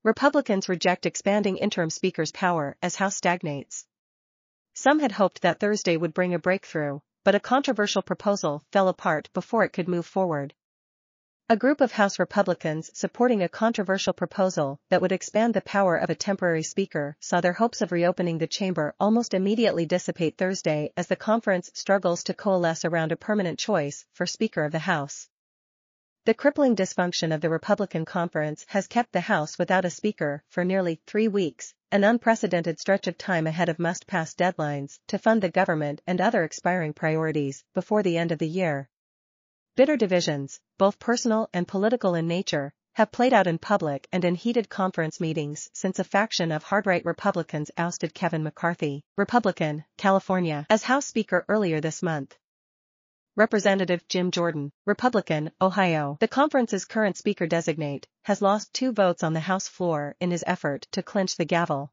Republicans reject expanding interim speaker's power as House stagnates. Some had hoped that Thursday would bring a breakthrough, but a controversial proposal fell apart before it could move forward. A group of House Republicans supporting a controversial proposal that would expand the power of a temporary speaker saw their hopes of reopening the chamber almost immediately dissipate Thursday as the conference struggles to coalesce around a permanent choice for Speaker of the House. The crippling dysfunction of the Republican conference has kept the House without a speaker for nearly 3 weeks, an unprecedented stretch of time ahead of must-pass deadlines to fund the government and other expiring priorities before the end of the year. Bitter divisions, both personal and political in nature, have played out in public and in heated conference meetings since a faction of hard-right Republicans ousted Kevin McCarthy, Republican, California, as House Speaker earlier this month. Representative Jim Jordan, Republican, Ohio, the conference's current speaker-designate, has lost 2 votes on the House floor in his effort to clinch the gavel.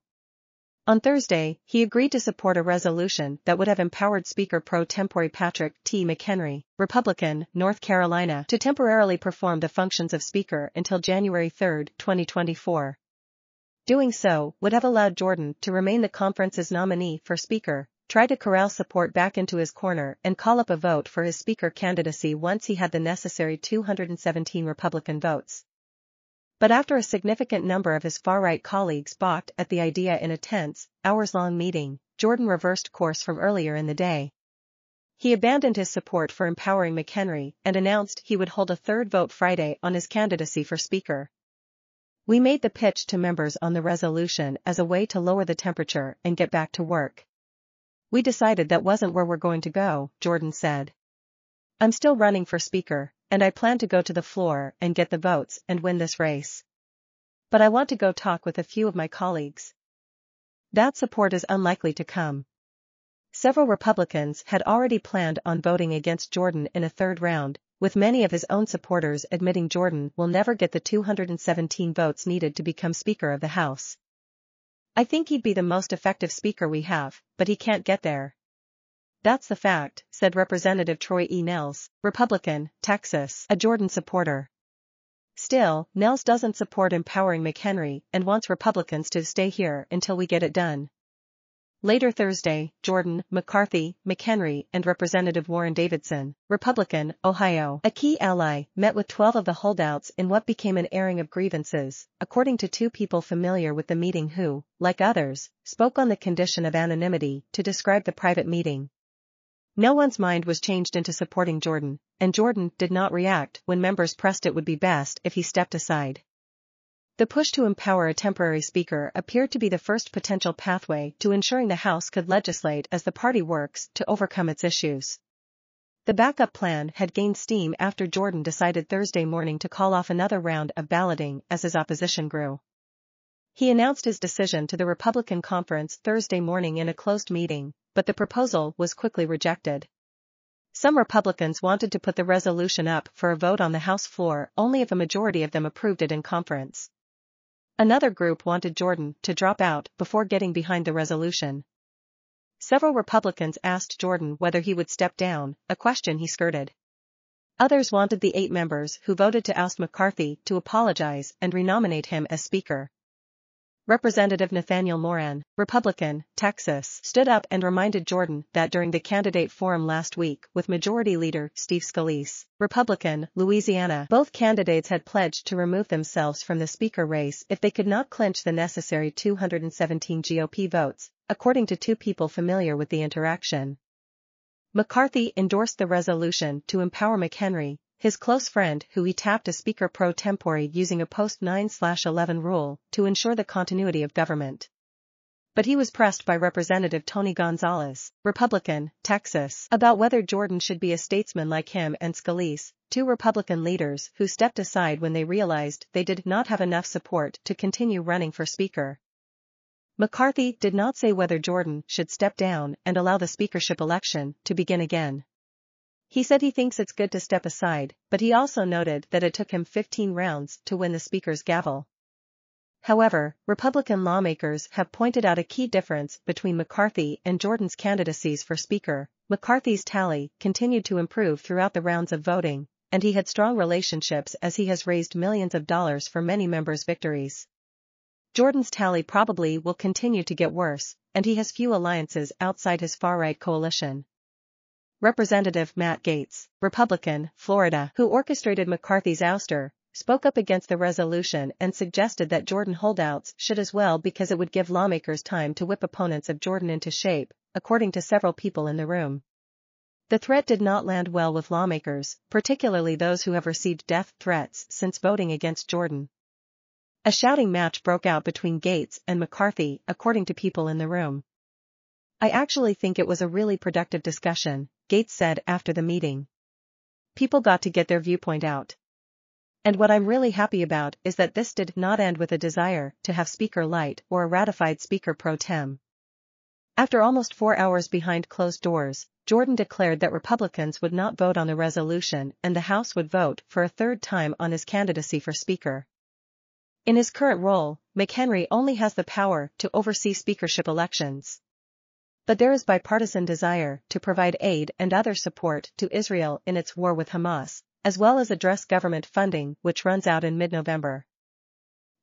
On Thursday, he agreed to support a resolution that would have empowered Speaker pro tempore Patrick T. McHenry, Republican, North Carolina, to temporarily perform the functions of Speaker until January 3, 2024. Doing so would have allowed Jordan to remain the conference's nominee for Speaker, try to corral support back into his corner and call up a vote for his Speaker candidacy once he had the necessary 217 Republican votes. But after a significant number of his far-right colleagues balked at the idea in a tense, hours-long meeting, Jordan reversed course from earlier in the day. He abandoned his support for empowering McHenry and announced he would hold a third vote Friday on his candidacy for Speaker. "We made the pitch to members on the resolution as a way to lower the temperature and get back to work. We decided that wasn't where we're going to go," Jordan said. "I'm still running for Speaker, and I plan to go to the floor and get the votes and win this race. But I want to go talk with a few of my colleagues." That support is unlikely to come. Several Republicans had already planned on voting against Jordan in a third round, with many of his own supporters admitting Jordan will never get the 217 votes needed to become Speaker of the House. "I think he'd be the most effective speaker we have, but he can't get there. That's the fact," said Representative Troy E. Nehls, Republican, Texas, a Jordan supporter. Still, Nehls doesn't support empowering McHenry and wants Republicans to stay here until we get it done. Later Thursday, Jordan, McCarthy, McHenry and Representative Warren Davidson, Republican, Ohio, a key ally, met with 12 of the holdouts in what became an airing of grievances, according to 2 people familiar with the meeting who, like others, spoke on the condition of anonymity to describe the private meeting. No one's mind was changed into supporting Jordan, and Jordan did not react when members pressed it would be best if he stepped aside. The push to empower a temporary speaker appeared to be the first potential pathway to ensuring the House could legislate as the party works to overcome its issues. The backup plan had gained steam after Jordan decided Thursday morning to call off another round of balloting as his opposition grew. He announced his decision to the Republican conference Thursday morning in a closed meeting, but the proposal was quickly rejected. Some Republicans wanted to put the resolution up for a vote on the House floor only if a majority of them approved it in conference. Another group wanted Jordan to drop out before getting behind the resolution. Several Republicans asked Jordan whether he would step down, a question he skirted. Others wanted the 8 members who voted to oust McCarthy to apologize and renominate him as Speaker. Representative Nathaniel Moran, Republican, Texas, stood up and reminded Jordan that during the candidate forum last week with Majority Leader Steve Scalise, Republican, Louisiana, both candidates had pledged to remove themselves from the Speaker race if they could not clinch the necessary 217 GOP votes, according to 2 people familiar with the interaction. McCarthy endorsed the resolution to empower McHenry, his close friend who he tapped as Speaker pro tempore using a post-9/11 rule to ensure the continuity of government. But he was pressed by Representative Tony Gonzalez, Republican, Texas, about whether Jordan should be a statesman like him and Scalise, 2 Republican leaders who stepped aside when they realized they did not have enough support to continue running for Speaker. McCarthy did not say whether Jordan should step down and allow the speakership election to begin again. He said he thinks it's good to step aside, but he also noted that it took him 15 rounds to win the Speaker's gavel. However, Republican lawmakers have pointed out a key difference between McCarthy and Jordan's candidacies for Speaker. McCarthy's tally continued to improve throughout the rounds of voting, and he had strong relationships as he has raised millions of dollars for many members' victories. Jordan's tally probably will continue to get worse, and he has few alliances outside his far-right coalition. Representative Matt Gaetz, Republican, Florida, who orchestrated McCarthy's ouster, spoke up against the resolution and suggested that Jordan holdouts should as well because it would give lawmakers time to whip opponents of Jordan into shape, according to several people in the room. The threat did not land well with lawmakers, particularly those who have received death threats since voting against Jordan. A shouting match broke out between Gaetz and McCarthy, according to people in the room. "I actually think it was a really productive discussion," Gaetz said after the meeting. "People got to get their viewpoint out. And what I'm really happy about is that this did not end with a desire to have Speaker light or a ratified Speaker pro tem." After almost 4 hours behind closed doors, Jordan declared that Republicans would not vote on the resolution and the House would vote for a third time on his candidacy for Speaker. In his current role, McHenry only has the power to oversee speakership elections. But there is bipartisan desire to provide aid and other support to Israel in its war with Hamas, as well as address government funding which runs out in mid-November.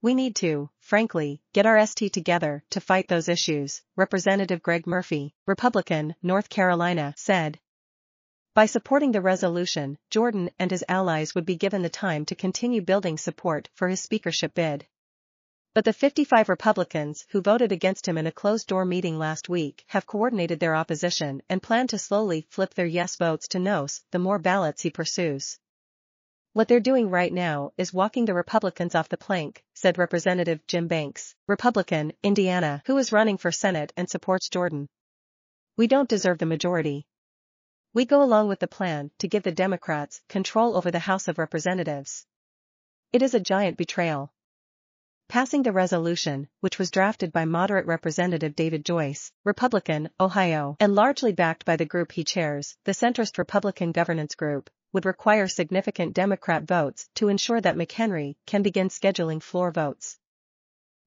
"We need to, frankly, get our ST together to fight those issues," Representative Greg Murphy, Republican, North Carolina, said. By supporting the resolution, Jordan and his allies would be given the time to continue building support for his speakership bid. But the 55 Republicans who voted against him in a closed-door meeting last week have coordinated their opposition and plan to slowly flip their yes votes to no's the more ballots he pursues. "What they're doing right now is walking the Republicans off the plank," said Representative Jim Banks, Republican, Indiana, who is running for Senate and supports Jordan. "We don't deserve the majority. We go along with the plan to give the Democrats control over the House of Representatives. It is a giant betrayal." Passing the resolution, which was drafted by moderate Representative David Joyce, Republican, Ohio, and largely backed by the group he chairs, the centrist Republican Governance Group, would require significant Democrat votes to ensure that McHenry can begin scheduling floor votes.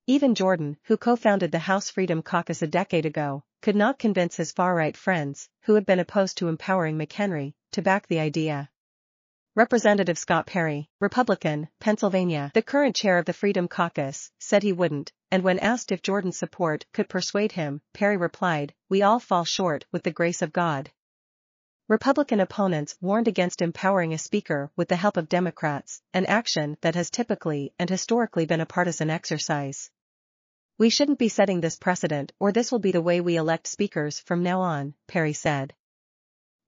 Even Jordan, who co-founded the House Freedom Caucus a decade ago, could not convince his far-right friends, who had been opposed to empowering McHenry, to back the idea. Representative Scott Perry, Republican, Pennsylvania, the current chair of the Freedom Caucus, said he wouldn't, and when asked if Jordan's support could persuade him, Perry replied, "We all fall short with the grace of God." Republican opponents warned against empowering a speaker with the help of Democrats, an action that has typically and historically been a partisan exercise. "We shouldn't be setting this precedent or this will be the way we elect speakers from now on," Perry said.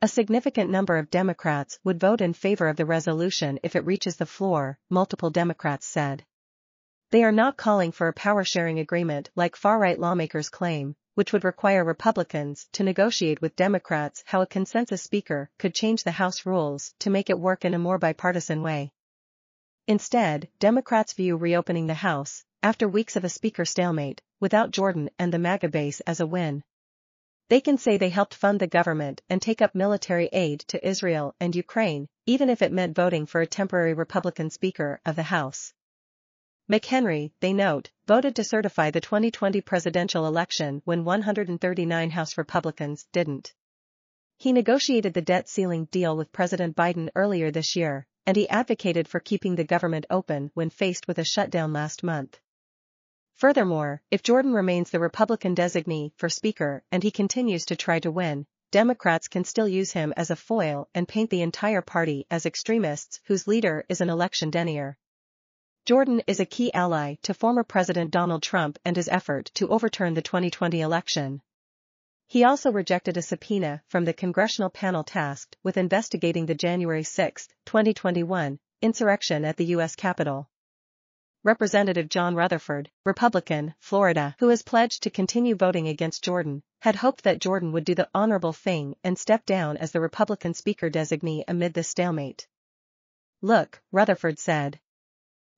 A significant number of Democrats would vote in favor of the resolution if it reaches the floor, multiple Democrats said. They are not calling for a power-sharing agreement like far-right lawmakers claim, which would require Republicans to negotiate with Democrats how a consensus speaker could change the House rules to make it work in a more bipartisan way. Instead, Democrats view reopening the House, after weeks of a speaker stalemate, without Jordan and the MAGA base as a win. They can say they helped fund the government and take up military aid to Israel and Ukraine, even if it meant voting for a temporary Republican Speaker of the House. McHenry, they note, voted to certify the 2020 presidential election when 139 House Republicans didn't. He negotiated the debt ceiling deal with President Biden earlier this year, and he advocated for keeping the government open when faced with a shutdown last month. Furthermore, if Jordan remains the Republican designee for Speaker and he continues to try to win, Democrats can still use him as a foil and paint the entire party as extremists whose leader is an election denier. Jordan is a key ally to former President Donald Trump and his effort to overturn the 2020 election. He also rejected a subpoena from the congressional panel tasked with investigating the January 6, 2021, insurrection at the U.S. Capitol. Representative John Rutherford, Republican, Florida, who has pledged to continue voting against Jordan, had hoped that Jordan would do the honorable thing and step down as the Republican Speaker designee amid this stalemate. "Look," Rutherford said.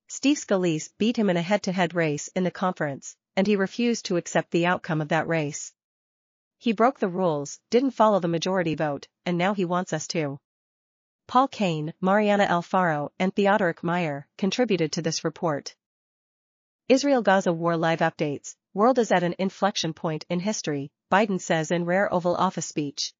"Steve Scalise beat him in a head-to-head race in the conference, and he refused to accept the outcome of that race. He broke the rules, didn't follow the majority vote, and now he wants us to." Paul Kane, Mariana Alfaro, and Theodoric Meyer contributed to this report. Israel-Gaza War Live Updates. World is at an inflection point in history, Biden says in rare Oval Office speech.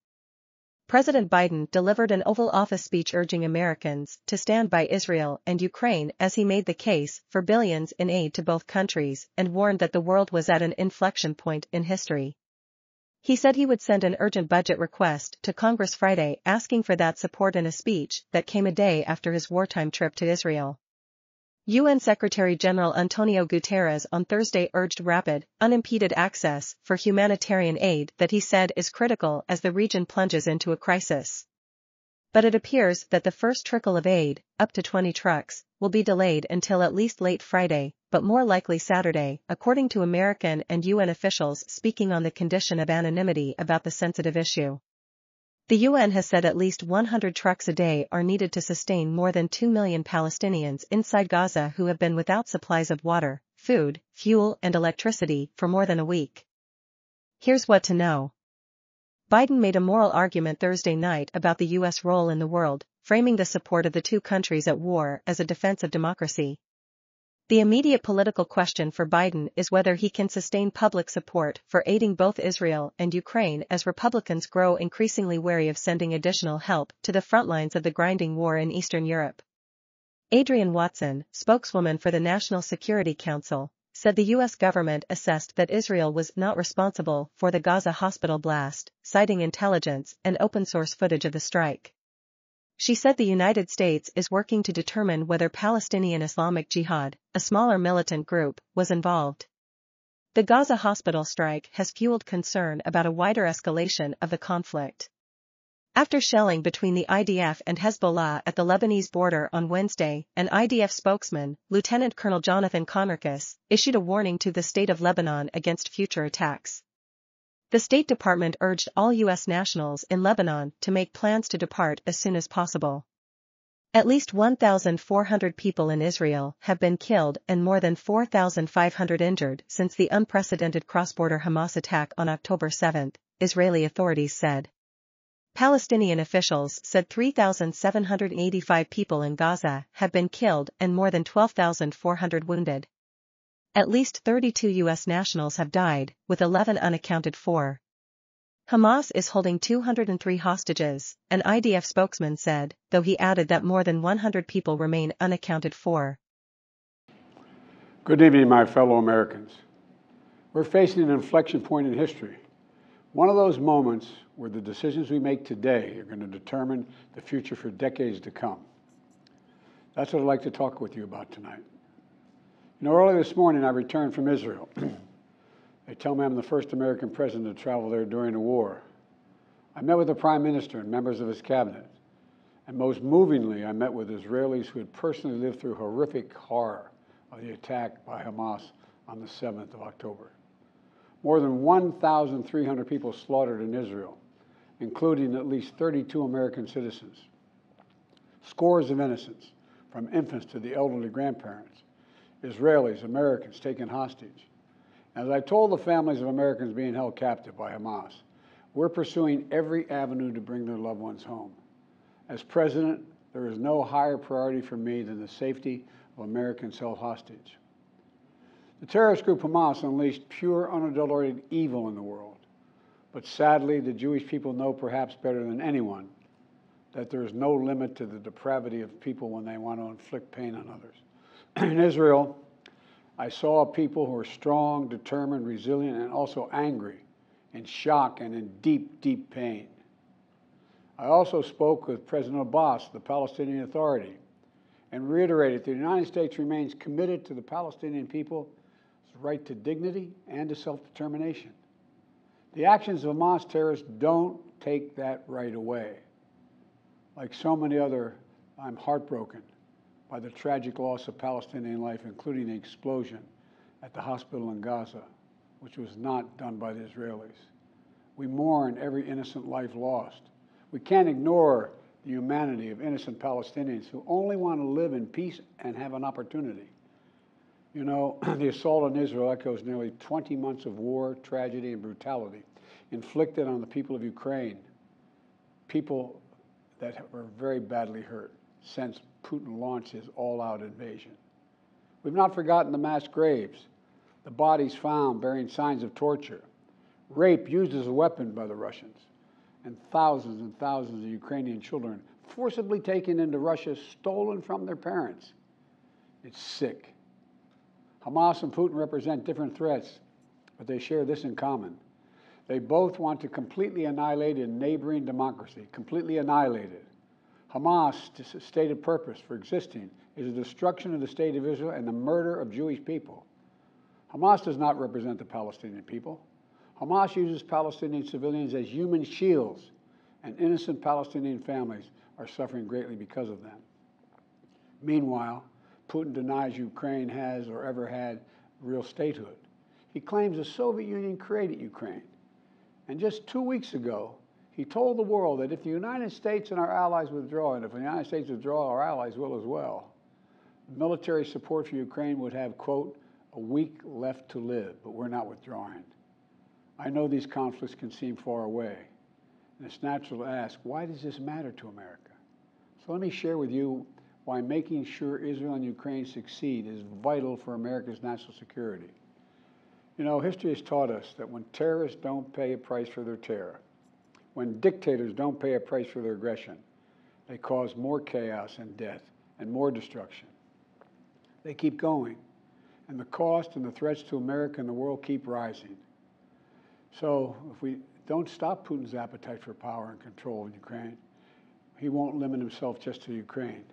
President Biden delivered an Oval Office speech urging Americans to stand by Israel and Ukraine as he made the case for billions in aid to both countries and warned that the world was at an inflection point in history. He said he would send an urgent budget request to Congress Friday asking for that support in a speech that came a day after his wartime trip to Israel. UN Secretary-General Antonio Guterres on Thursday urged rapid, unimpeded access for humanitarian aid that he said is critical as the region plunges into a crisis. But it appears that the first trickle of aid, up to 20 trucks, will be delayed until at least late Friday, but more likely Saturday, according to American and UN officials speaking on the condition of anonymity about the sensitive issue. The UN has said at least 100 trucks a day are needed to sustain more than 2 million Palestinians inside Gaza who have been without supplies of water, food, fuel and electricity for more than a week. Here's what to know. Biden made a moral argument Thursday night about the U.S. role in the world, framing the support of the two countries at war as a defense of democracy. The immediate political question for Biden is whether he can sustain public support for aiding both Israel and Ukraine as Republicans grow increasingly wary of sending additional help to the front lines of the grinding war in Eastern Europe. Adrienne Watson, spokeswoman for the National Security Council, said the U.S. government assessed that Israel was not responsible for the Gaza hospital blast, citing intelligence and open-source footage of the strike. She said the United States is working to determine whether Palestinian Islamic Jihad, a smaller militant group, was involved. The Gaza hospital strike has fueled concern about a wider escalation of the conflict. After shelling between the IDF and Hezbollah at the Lebanese border on Wednesday, an IDF spokesman, Lieutenant Colonel Jonathan Conricus, issued a warning to the state of Lebanon against future attacks. The State Department urged all U.S. nationals in Lebanon to make plans to depart as soon as possible. At least 1,400 people in Israel have been killed and more than 4,500 injured since the unprecedented cross-border Hamas attack on October 7, Israeli authorities said. Palestinian officials said 3,785 people in Gaza have been killed and more than 12,400 wounded. At least 32 U.S. nationals have died, with 11 unaccounted for. Hamas is holding 203 hostages, an IDF spokesman said, though he added that more than 100 people remain unaccounted for. Good evening, my fellow Americans. We're facing an inflection point in history. One of those moments where the decisions we make today are going to determine the future for decades to come. That's what I'd like to talk with you about tonight. You know, early this morning I returned from Israel. They tell me I'm the first American president to travel there during the war. I met with the Prime Minister and members of his cabinet. And most movingly, I met with Israelis who had personally lived through horrific horror of the attack by Hamas on the 7th of October. More than 1,300 people slaughtered in Israel, including at least 32 American citizens. Scores of innocents, from infants to the elderly grandparents. Israelis, Americans taken hostage. As I told the families of Americans being held captive by Hamas, we're pursuing every avenue to bring their loved ones home. As president, there is no higher priority for me than the safety of Americans held hostage. The terrorist group Hamas unleashed pure, unadulterated evil in the world. But sadly, the Jewish people know perhaps better than anyone that there is no limit to the depravity of people when they want to inflict pain on others. In Israel, I saw people who are strong, determined, resilient, and also angry, in shock and in deep, deep pain. I also spoke with President Abbas, the Palestinian Authority, and reiterated that the United States remains committed to the Palestinian people's right to dignity and to self-determination. The actions of Hamas terrorists don't take that right away. Like so many other, I'm heartbroken by the tragic loss of Palestinian life, including the explosion at the hospital in Gaza, which was not done by the Israelis. We mourn every innocent life lost. We can't ignore the humanity of innocent Palestinians who only want to live in peace and have an opportunity. You know, the assault on Israel echoes nearly 20 months of war, tragedy, and brutality inflicted on the people of Ukraine, people that were very badly hurt since Putin launched his all-out invasion. We've not forgotten the mass graves, the bodies found bearing signs of torture, rape used as a weapon by the Russians, and thousands of Ukrainian children forcibly taken into Russia, stolen from their parents. It's sick. Hamas and Putin represent different threats, but they share this in common. They both want to completely annihilate a neighboring democracy, completely annihilate it. Hamas' stated purpose for existing is the destruction of the state of Israel and the murder of Jewish people. Hamas does not represent the Palestinian people. Hamas uses Palestinian civilians as human shields, and innocent Palestinian families are suffering greatly because of them. Meanwhile, Putin denies Ukraine has or ever had real statehood. He claims the Soviet Union created Ukraine. And just 2 weeks ago, he told the world that if the United States and our allies withdraw, and if the United States withdraw, our allies will as well, military support for Ukraine would have, quote, a week left to live, but we're not withdrawing. I know these conflicts can seem far away, and it's natural to ask, why does this matter to America? So let me share with you why making sure Israel and Ukraine succeed is vital for America's national security. You know, history has taught us that when terrorists don't pay a price for their terror, when dictators don't pay a price for their aggression, they cause more chaos and death and more destruction. They keep going, and the cost and the threats to America and the world keep rising. So if we don't stop Putin's appetite for power and control in Ukraine, he won't limit himself just to Ukraine.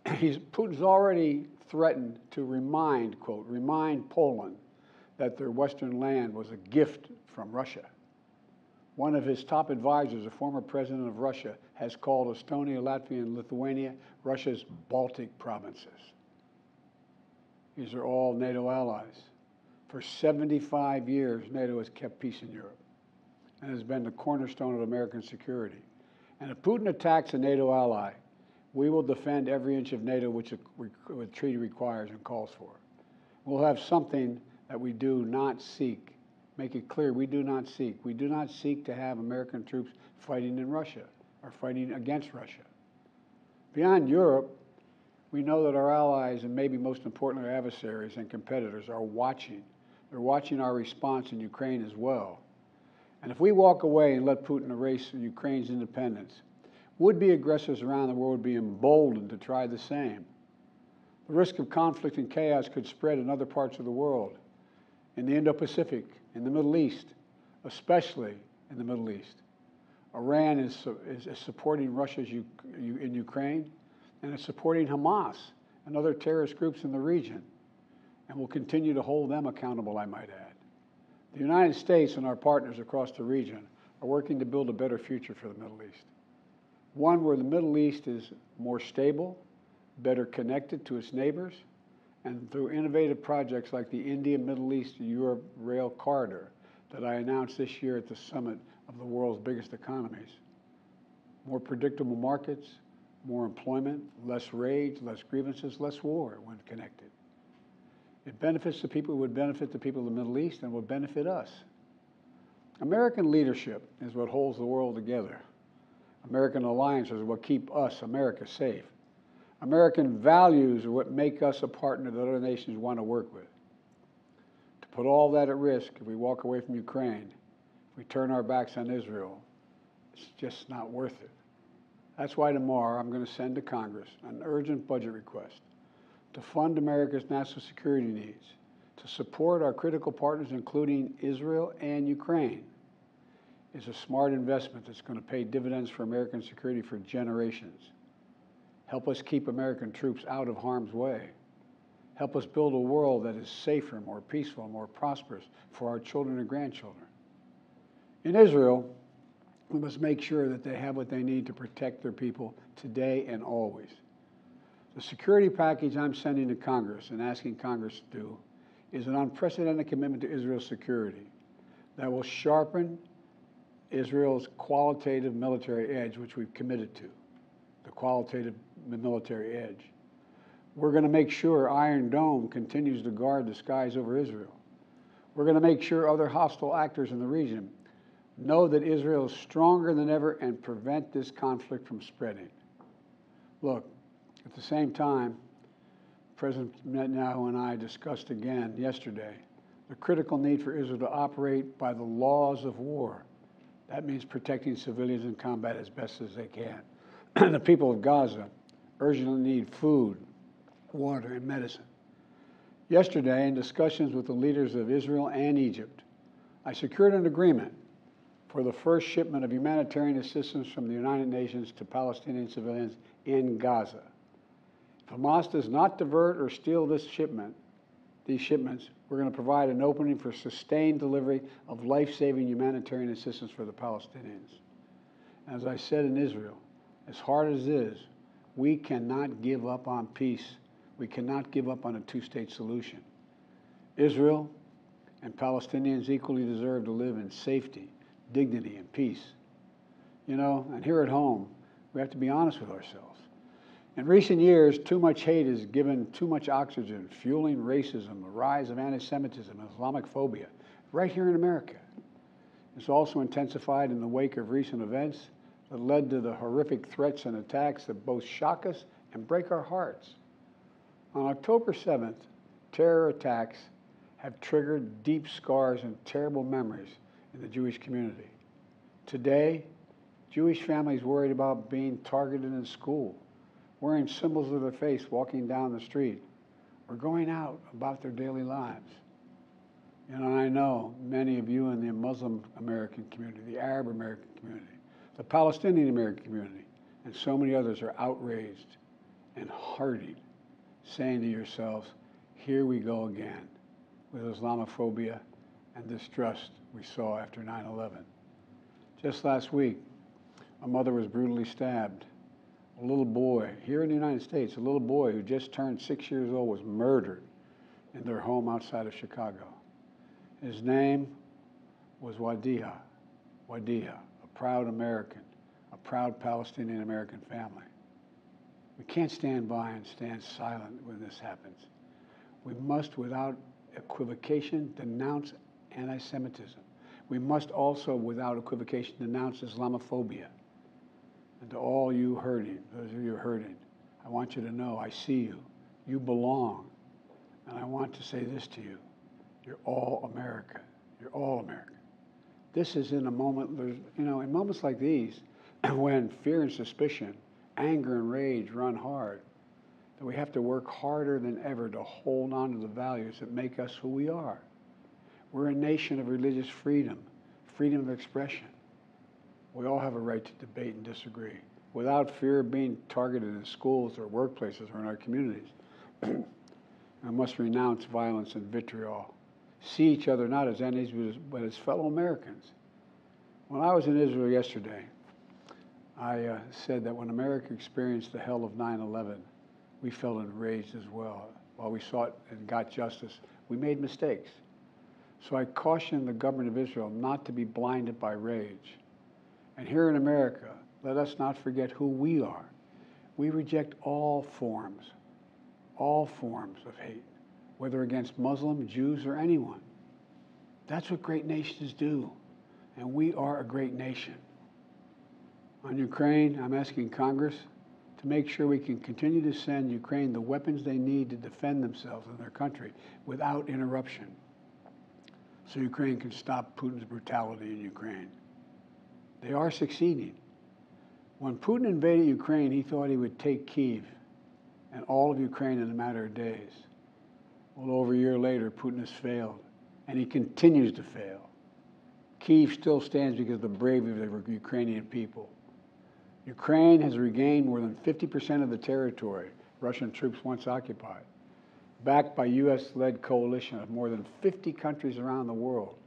Putin's already threatened to remind Poland that their Western land was a gift from Russia. One of his top advisors, a former president of Russia, has called Estonia, Latvia, and Lithuania Russia's Baltic provinces. These are all NATO allies. For 75 years, NATO has kept peace in Europe and has been the cornerstone of American security. And if Putin attacks a NATO ally, we will defend every inch of NATO which the treaty requires and calls for. We'll have something that we do not seek. Make it clear, we do not seek. We do not seek to have American troops fighting in Russia or fighting against Russia. Beyond Europe, we know that our allies, and maybe most importantly our adversaries and competitors, are watching. They're watching our response in Ukraine as well. And if we walk away and let Putin erase Ukraine's independence, would-be aggressors around the world would be emboldened to try the same. The risk of conflict and chaos could spread in other parts of the world, in the Indo-Pacific, in the Middle East, especially in the Middle East. Iran is supporting Russia in Ukraine, and it's supporting Hamas and other terrorist groups in the region, and will continue to hold them accountable, I might add. The United States and our partners across the region are working to build a better future for the Middle East. One where the Middle East is more stable, better connected to its neighbors, and through innovative projects like the India-Middle East-Europe Rail Corridor that I announced this year at the summit of the world's biggest economies. More predictable markets, more employment, less rage, less grievances, less war when connected. It benefits the people who would benefit the people of the Middle East and would benefit us. American leadership is what holds the world together. American alliances are what keep us, America, safe. American values are what make us a partner that other nations want to work with. To put all that at risk, if we walk away from Ukraine, if we turn our backs on Israel, it's just not worth it. That's why tomorrow I'm going to send to Congress an urgent budget request to fund America's national security needs, to support our critical partners, including Israel and Ukraine. It's a smart investment that's going to pay dividends for American security for generations. Help us keep American troops out of harm's way. Help us build a world that is safer, more peaceful, more prosperous for our children and grandchildren. In Israel, we must make sure that they have what they need to protect their people today and always. The security package I'm sending to Congress and asking Congress to do is an unprecedented commitment to Israel's security that will sharpen Israel's qualitative military edge, which we've committed to, the qualitative military edge. We're going to make sure Iron Dome continues to guard the skies over Israel. We're going to make sure other hostile actors in the region know that Israel is stronger than ever and prevent this conflict from spreading. Look, at the same time, President Netanyahu and I discussed again yesterday the critical need for Israel to operate by the laws of war That means protecting civilians in combat as best as they can. The people of Gaza urgently need food, water, and medicine. Yesterday, in discussions with the leaders of Israel and Egypt, I secured an agreement for the first shipment of humanitarian assistance from the United Nations to Palestinian civilians in Gaza. If Hamas does not divert or steal these shipments, we're going to provide an opening for sustained delivery of life-saving humanitarian assistance for the Palestinians. As I said in Israel, as hard as it is, we cannot give up on peace. We cannot give up on a two-state solution. Israel and Palestinians equally deserve to live in safety, dignity, and peace. You know, and here at home, we have to be honest with ourselves. In recent years, too much hate has given too much oxygen, fueling racism, the rise of anti-Semitism, and Islamophobia, right here in America. It's also intensified in the wake of recent events that led to the horrific threats and attacks that both shock us and break our hearts. On October 7th, terror attacks have triggered deep scars and terrible memories in the Jewish community. Today, Jewish families worried about being targeted in school, wearing symbols of their faith walking down the street, or going out about their daily lives. You know, I know many of you in the Muslim American community, the Arab American community, the Palestinian American community, and so many others are outraged and heartened, saying to yourselves, here we go again with Islamophobia and distrust we saw after 9/11. Just last week, a mother was brutally stabbed. A little boy, here in the United States, a little boy who just turned 6 years old was murdered in their home outside of Chicago. His name was Wadiha, a proud American, a proud Palestinian American family. We can't stand by and stand silent when this happens. We must, without equivocation, denounce anti-Semitism. We must also, without equivocation, denounce Islamophobia. And to all you hurting, those of you hurting, I want you to know I see you. You belong. And I want to say this to you. You're all America. You're all America. This is in a moment, in moments like these, when fear and suspicion, anger and rage run hard, that we have to work harder than ever to hold on to the values that make us who we are. We're a nation of religious freedom, freedom of expression. We all have a right to debate and disagree without fear of being targeted in schools or workplaces or in our communities. We must renounce violence and vitriol. See each other not as enemies, but as fellow Americans. When I was in Israel yesterday, I said that when America experienced the hell of 9/11, we felt enraged as well. While we sought and got justice, we made mistakes. So I cautioned the government of Israel not to be blinded by rage. And here in America, let us not forget who we are. We reject all forms of hate, whether against Muslims, Jews, or anyone. That's what great nations do, and we are a great nation. On Ukraine, I'm asking Congress to make sure we can continue to send Ukraine the weapons they need to defend themselves and their country without interruption, so Ukraine can stop Putin's brutality in Ukraine. They are succeeding. When Putin invaded Ukraine, he thought he would take Kyiv and all of Ukraine in a matter of days. Well, over a year later, Putin has failed, and he continues to fail. Kyiv still stands because of the bravery of the Ukrainian people. Ukraine has regained more than 50% of the territory Russian troops once occupied, backed by U.S.-led coalition of more than 50 countries around the world,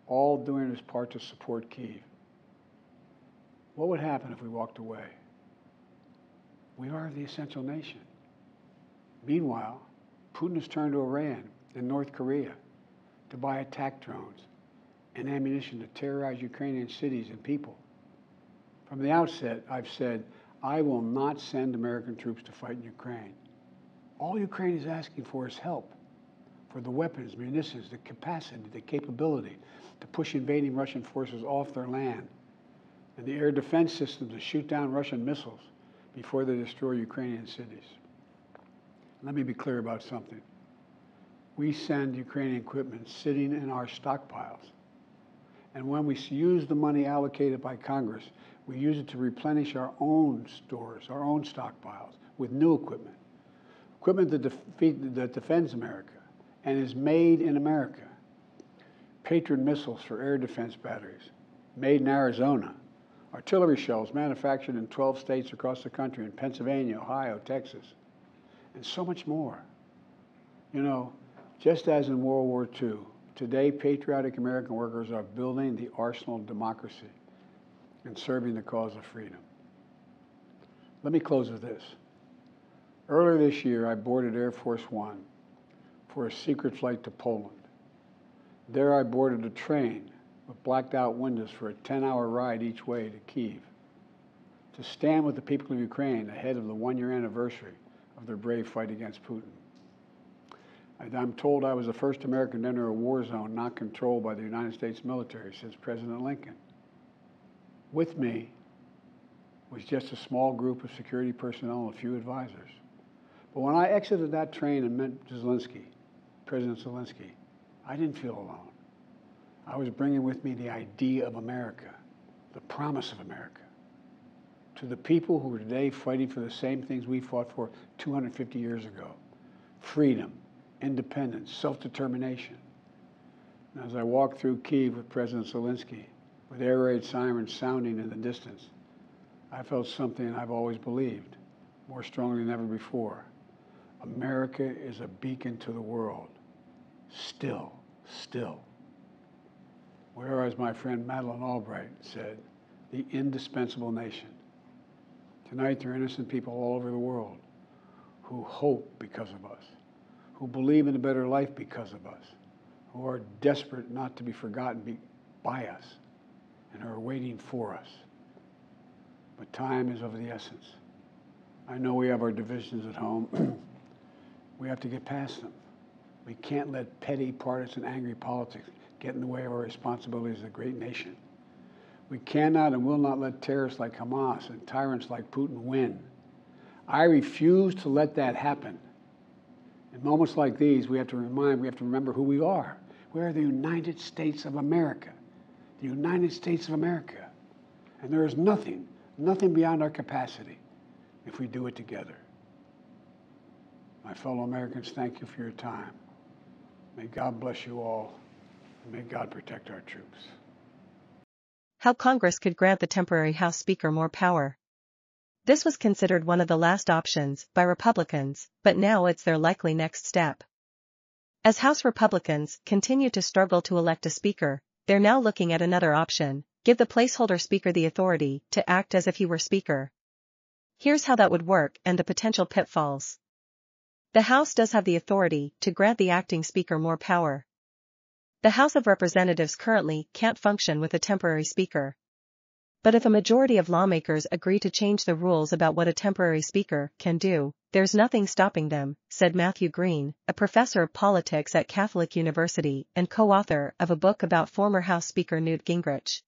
all doing its part to support Kyiv. What would happen if we walked away? We are the essential nation. Meanwhile, Putin has turned to Iran and North Korea to buy attack drones and ammunition to terrorize Ukrainian cities and people. From the outset, I've said, I will not send American troops to fight in Ukraine. All Ukraine is asking for is help, for the weapons, munitions, the capacity, the capability to push invading Russian forces off their land, and the air defense system to shoot down Russian missiles before they destroy Ukrainian cities. Let me be clear about something. We send Ukrainian equipment sitting in our stockpiles, And when we use the money allocated by Congress, we use it to replenish our own stores, our own stockpiles with new equipment. Equipment that defends America and is made in America. Patriot missiles for air defense batteries, made in Arizona. Artillery shells manufactured in 12 states across the country, in Pennsylvania, Ohio, Texas, and so much more. You know, just as in World War II, today patriotic American workers are building the arsenal of democracy and serving the cause of freedom. Let me close with this. Earlier this year, I boarded Air Force One for a secret flight to Poland. There I boarded a train with blacked out windows for a 10-hour ride each way to Kyiv, to stand with the people of Ukraine ahead of the one-year anniversary of their brave fight against Putin. I'm told I was the first American to enter a war zone not controlled by the United States military since President Lincoln. With me was just a small group of security personnel and a few advisors. But when I exited that train and met President Zelensky, I didn't feel alone. I was bringing with me the idea of America, the promise of America, to the people who are today fighting for the same things we fought for 250 years ago: freedom, independence, self-determination. And as I walked through Kyiv with President Zelensky, with air raid sirens sounding in the distance, I felt something I've always believed, more strongly than ever before. America is a beacon to the world. Still. Whereas my friend Madeleine Albright said, the indispensable nation. Tonight there are innocent people all over the world who hope because of us, who believe in a better life because of us, who are desperate not to be forgotten by us, and are waiting for us. But time is of the essence. I know we have our divisions at home. We have to get past them. We can't let petty, partisan, angry politics get in the way of our responsibilities as a great nation. We cannot and will not let terrorists like Hamas and tyrants like Putin win. I refuse to let that happen. In moments like these, we have to remember who we are. We are the United States of America. The United States of America. And there is nothing beyond our capacity if we do it together. My fellow Americans, thank you for your time. May God bless you all, and may God protect our troops. How Congress could grant the temporary House Speaker more power. This was considered one of the last options by Republicans, but now it's their likely next step. As House Republicans continue to struggle to elect a Speaker, they're now looking at another option: give the placeholder Speaker the authority to act as if he were Speaker. Here's how that would work and the potential pitfalls. The House does have the authority to grant the acting Speaker more power. The House of Representatives currently can't function with a temporary Speaker. But if a majority of lawmakers agree to change the rules about what a temporary Speaker can do, there's nothing stopping them, said Matthew Green, a professor of politics at Catholic University and co-author of a book about former House Speaker Newt Gingrich.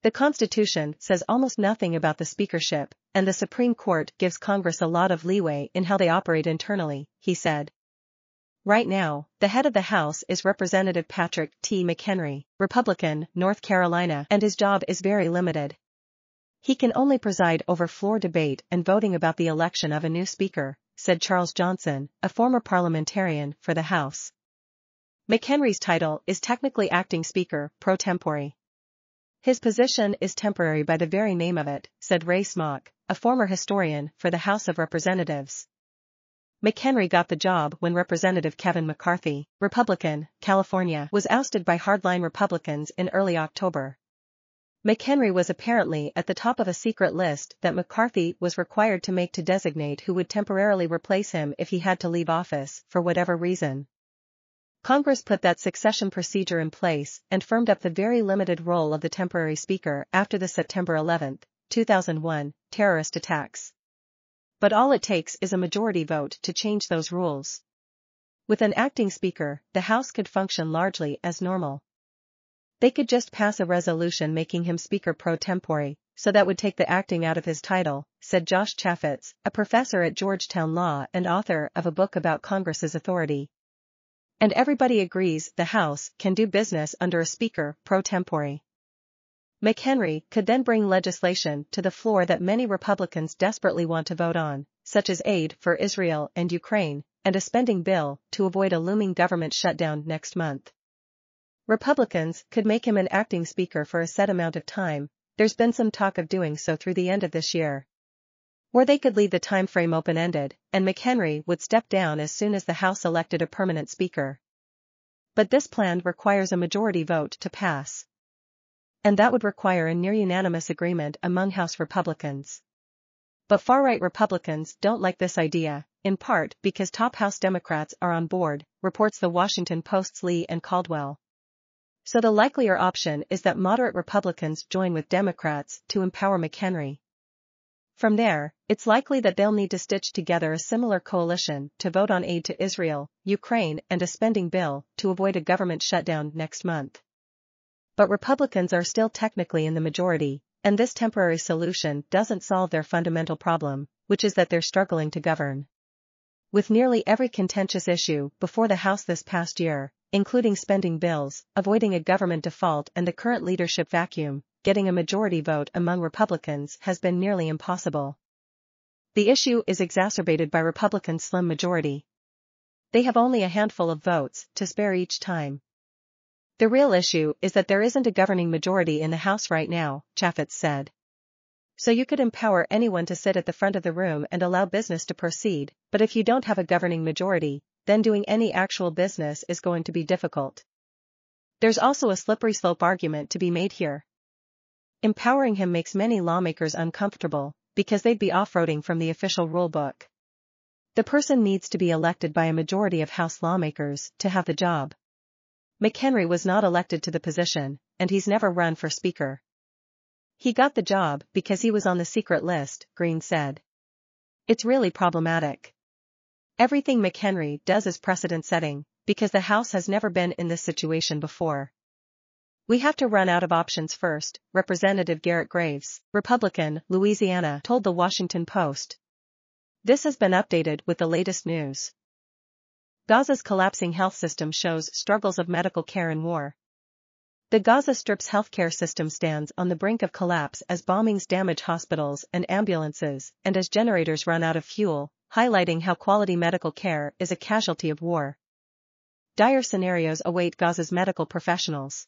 The Constitution says almost nothing about the speakership, and the Supreme Court gives Congress a lot of leeway in how they operate internally, he said. Right now, the head of the House is Representative Patrick T. McHenry, Republican, North Carolina, and his job is very limited. He can only preside over floor debate and voting about the election of a new Speaker, said Charles Johnson, a former parliamentarian for the House. McHenry's title is technically acting Speaker pro tempore. His position is temporary by the very name of it, said Ray Smock, a former historian for the House of Representatives. McHenry got the job when Representative Kevin McCarthy, Republican, California, was ousted by hardline Republicans in early October. McHenry was apparently at the top of a secret list that McCarthy was required to make to designate who would temporarily replace him if he had to leave office for whatever reason. Congress put that succession procedure in place and firmed up the very limited role of the temporary Speaker after the September 11, 2001, terrorist attacks. But all it takes is a majority vote to change those rules. With an acting Speaker, the House could function largely as normal. They could just pass a resolution making him Speaker pro tempore, so that would take the acting out of his title, said Josh Chaffetz, a professor at Georgetown Law and author of a book about Congress's authority. And everybody agrees the House can do business under a Speaker pro tempore. McHenry could then bring legislation to the floor that many Republicans desperately want to vote on, such as aid for Israel and Ukraine, and a spending bill to avoid a looming government shutdown next month. Republicans could make him an acting Speaker for a set amount of time. There's been some talk of doing so through the end of this year. Or they could leave the time frame open-ended, and McHenry would step down as soon as the House elected a permanent Speaker. But this plan requires a majority vote to pass. And that would require a near-unanimous agreement among House Republicans. But far-right Republicans don't like this idea, in part because top House Democrats are on board, reports the Washington Post's Lee and Caldwell. So the likelier option is that moderate Republicans join with Democrats to empower McHenry. From there, it's likely that they'll need to stitch together a similar coalition to vote on aid to Israel, Ukraine, and a spending bill to avoid a government shutdown next month. But Republicans are still technically in the majority, and this temporary solution doesn't solve their fundamental problem, which is that they're struggling to govern. With nearly every contentious issue before the House this past year, including spending bills, avoiding a government default, and the current leadership vacuum, getting a majority vote among Republicans has been nearly impossible. The issue is exacerbated by Republicans' slim majority. They have only a handful of votes to spare each time. The real issue is that there isn't a governing majority in the House right now, Chaffetz said. So you could empower anyone to sit at the front of the room and allow business to proceed, but if you don't have a governing majority, then doing any actual business is going to be difficult. There's also a slippery slope argument to be made here. Empowering him makes many lawmakers uncomfortable, because they'd be off-roading from the official rulebook. The person needs to be elected by a majority of House lawmakers to have the job. McHenry was not elected to the position, and he's never run for Speaker. He got the job because he was on the secret list, Green said. It's really problematic. Everything McHenry does is precedent-setting, because the House has never been in this situation before. We have to run out of options first, Representative Garrett Graves, Republican, Louisiana, told the Washington Post. This has been updated with the latest news. Gaza's collapsing health system shows struggles of medical care in war. The Gaza Strip's healthcare system stands on the brink of collapse as bombings damage hospitals and ambulances, and as generators run out of fuel, highlighting how quality medical care is a casualty of war. Dire scenarios await Gaza's medical professionals.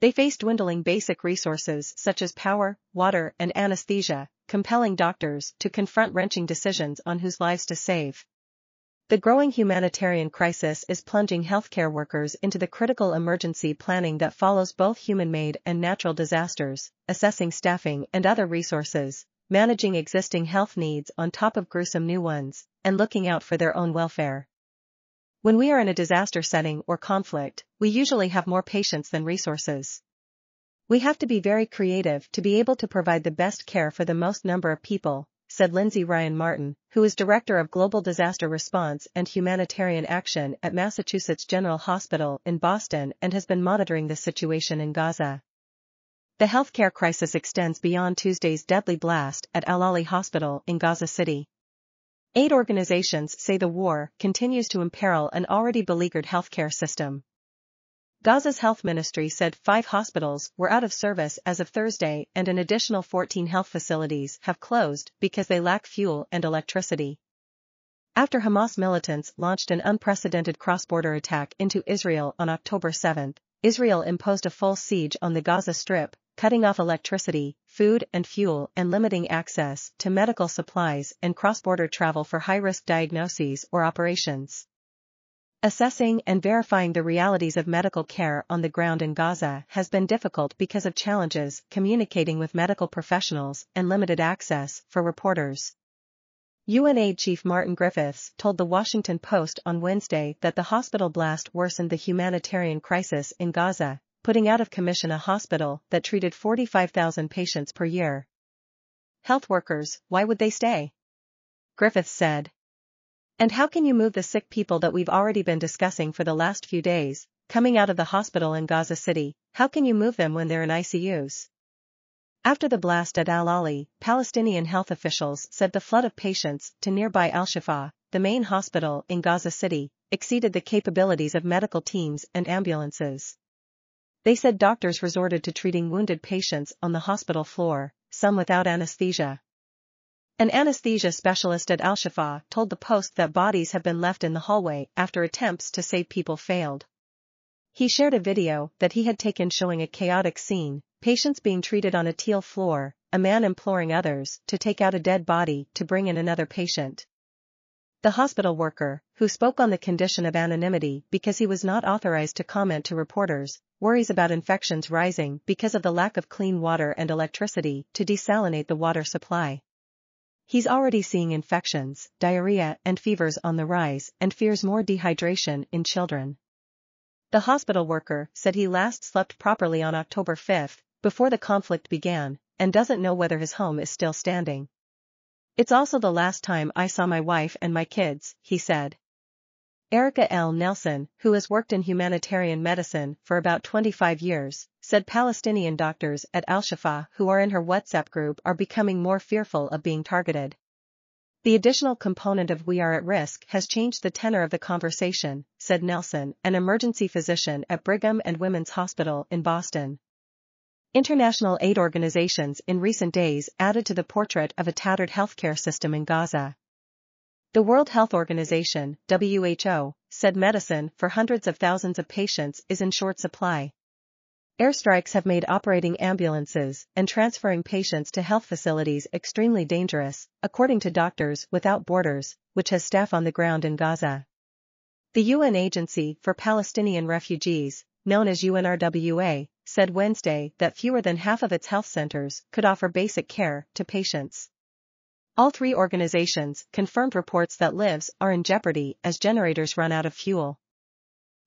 They face dwindling basic resources such as power, water, and anesthesia, compelling doctors to confront wrenching decisions on whose lives to save. The growing humanitarian crisis is plunging healthcare workers into the critical emergency planning that follows both human-made and natural disasters, assessing staffing and other resources, managing existing health needs on top of gruesome new ones, and looking out for their own welfare. When we are in a disaster setting or conflict, we usually have more patience than resources. We have to be very creative to be able to provide the best care for the most number of people, said Lindsay Ryan Martin, who is Director of Global Disaster Response and Humanitarian Action at Massachusetts General Hospital in Boston and has been monitoring the situation in Gaza. The healthcare crisis extends beyond Tuesday's deadly blast at Al-Ali Hospital in Gaza City. Aid organizations say the war continues to imperil an already beleaguered healthcare system. Gaza's health ministry said 5 hospitals were out of service as of Thursday and an additional 14 health facilities have closed because they lack fuel and electricity. After Hamas militants launched an unprecedented cross-border attack into Israel on October 7, Israel imposed a full siege on the Gaza Strip, cutting off electricity, food and fuel and limiting access to medical supplies and cross-border travel for high-risk diagnoses or operations. Assessing and verifying the realities of medical care on the ground in Gaza has been difficult because of challenges communicating with medical professionals and limited access for reporters. UNAID Chief Martin Griffiths told the Washington Post on Wednesday that the hospital blast worsened the humanitarian crisis in Gaza, putting out of commission a hospital that treated 45,000 patients per year. Health workers, why would they stay? Griffiths said. And how can you move the sick people that we've already been discussing for the last few days, coming out of the hospital in Gaza City? How can you move them when they're in ICUs? After the blast at Al-Ali, Palestinian health officials said the flood of patients to nearby Al-Shifa, the main hospital in Gaza City, exceeded the capabilities of medical teams and ambulances. They said doctors resorted to treating wounded patients on the hospital floor, some without anesthesia. An anesthesia specialist at Al-Shifa told the Post that bodies have been left in the hallway after attempts to save people failed. He shared a video that he had taken showing a chaotic scene, patients being treated on a tile floor, a man imploring others to take out a dead body to bring in another patient. The hospital worker, who spoke on the condition of anonymity because he was not authorized to comment to reporters, worries about infections rising because of the lack of clean water and electricity to desalinate the water supply. He's already seeing infections, diarrhea and fevers on the rise and fears more dehydration in children. The hospital worker said he last slept properly on October 5, before the conflict began, and doesn't know whether his home is still standing. It's also the last time I saw my wife and my kids, he said. Erica L. Nelson, who has worked in humanitarian medicine for about 25 years, said Palestinian doctors at Al-Shifa who are in her WhatsApp group are becoming more fearful of being targeted. The additional component of "we are at risk" has changed the tenor of the conversation, said Nelson, an emergency physician at Brigham and Women's Hospital in Boston. International aid organizations in recent days added to the portrait of a tattered healthcare system in Gaza. The World Health Organization, WHO, said medicine for hundreds of thousands of patients is in short supply. Airstrikes have made operating ambulances and transferring patients to health facilities extremely dangerous, according to Doctors Without Borders, which has staff on the ground in Gaza. The UN Agency for Palestinian Refugees, known as UNRWA, said Wednesday that fewer than half of its health centers could offer basic care to patients. All three organizations confirmed reports that lives are in jeopardy as generators run out of fuel.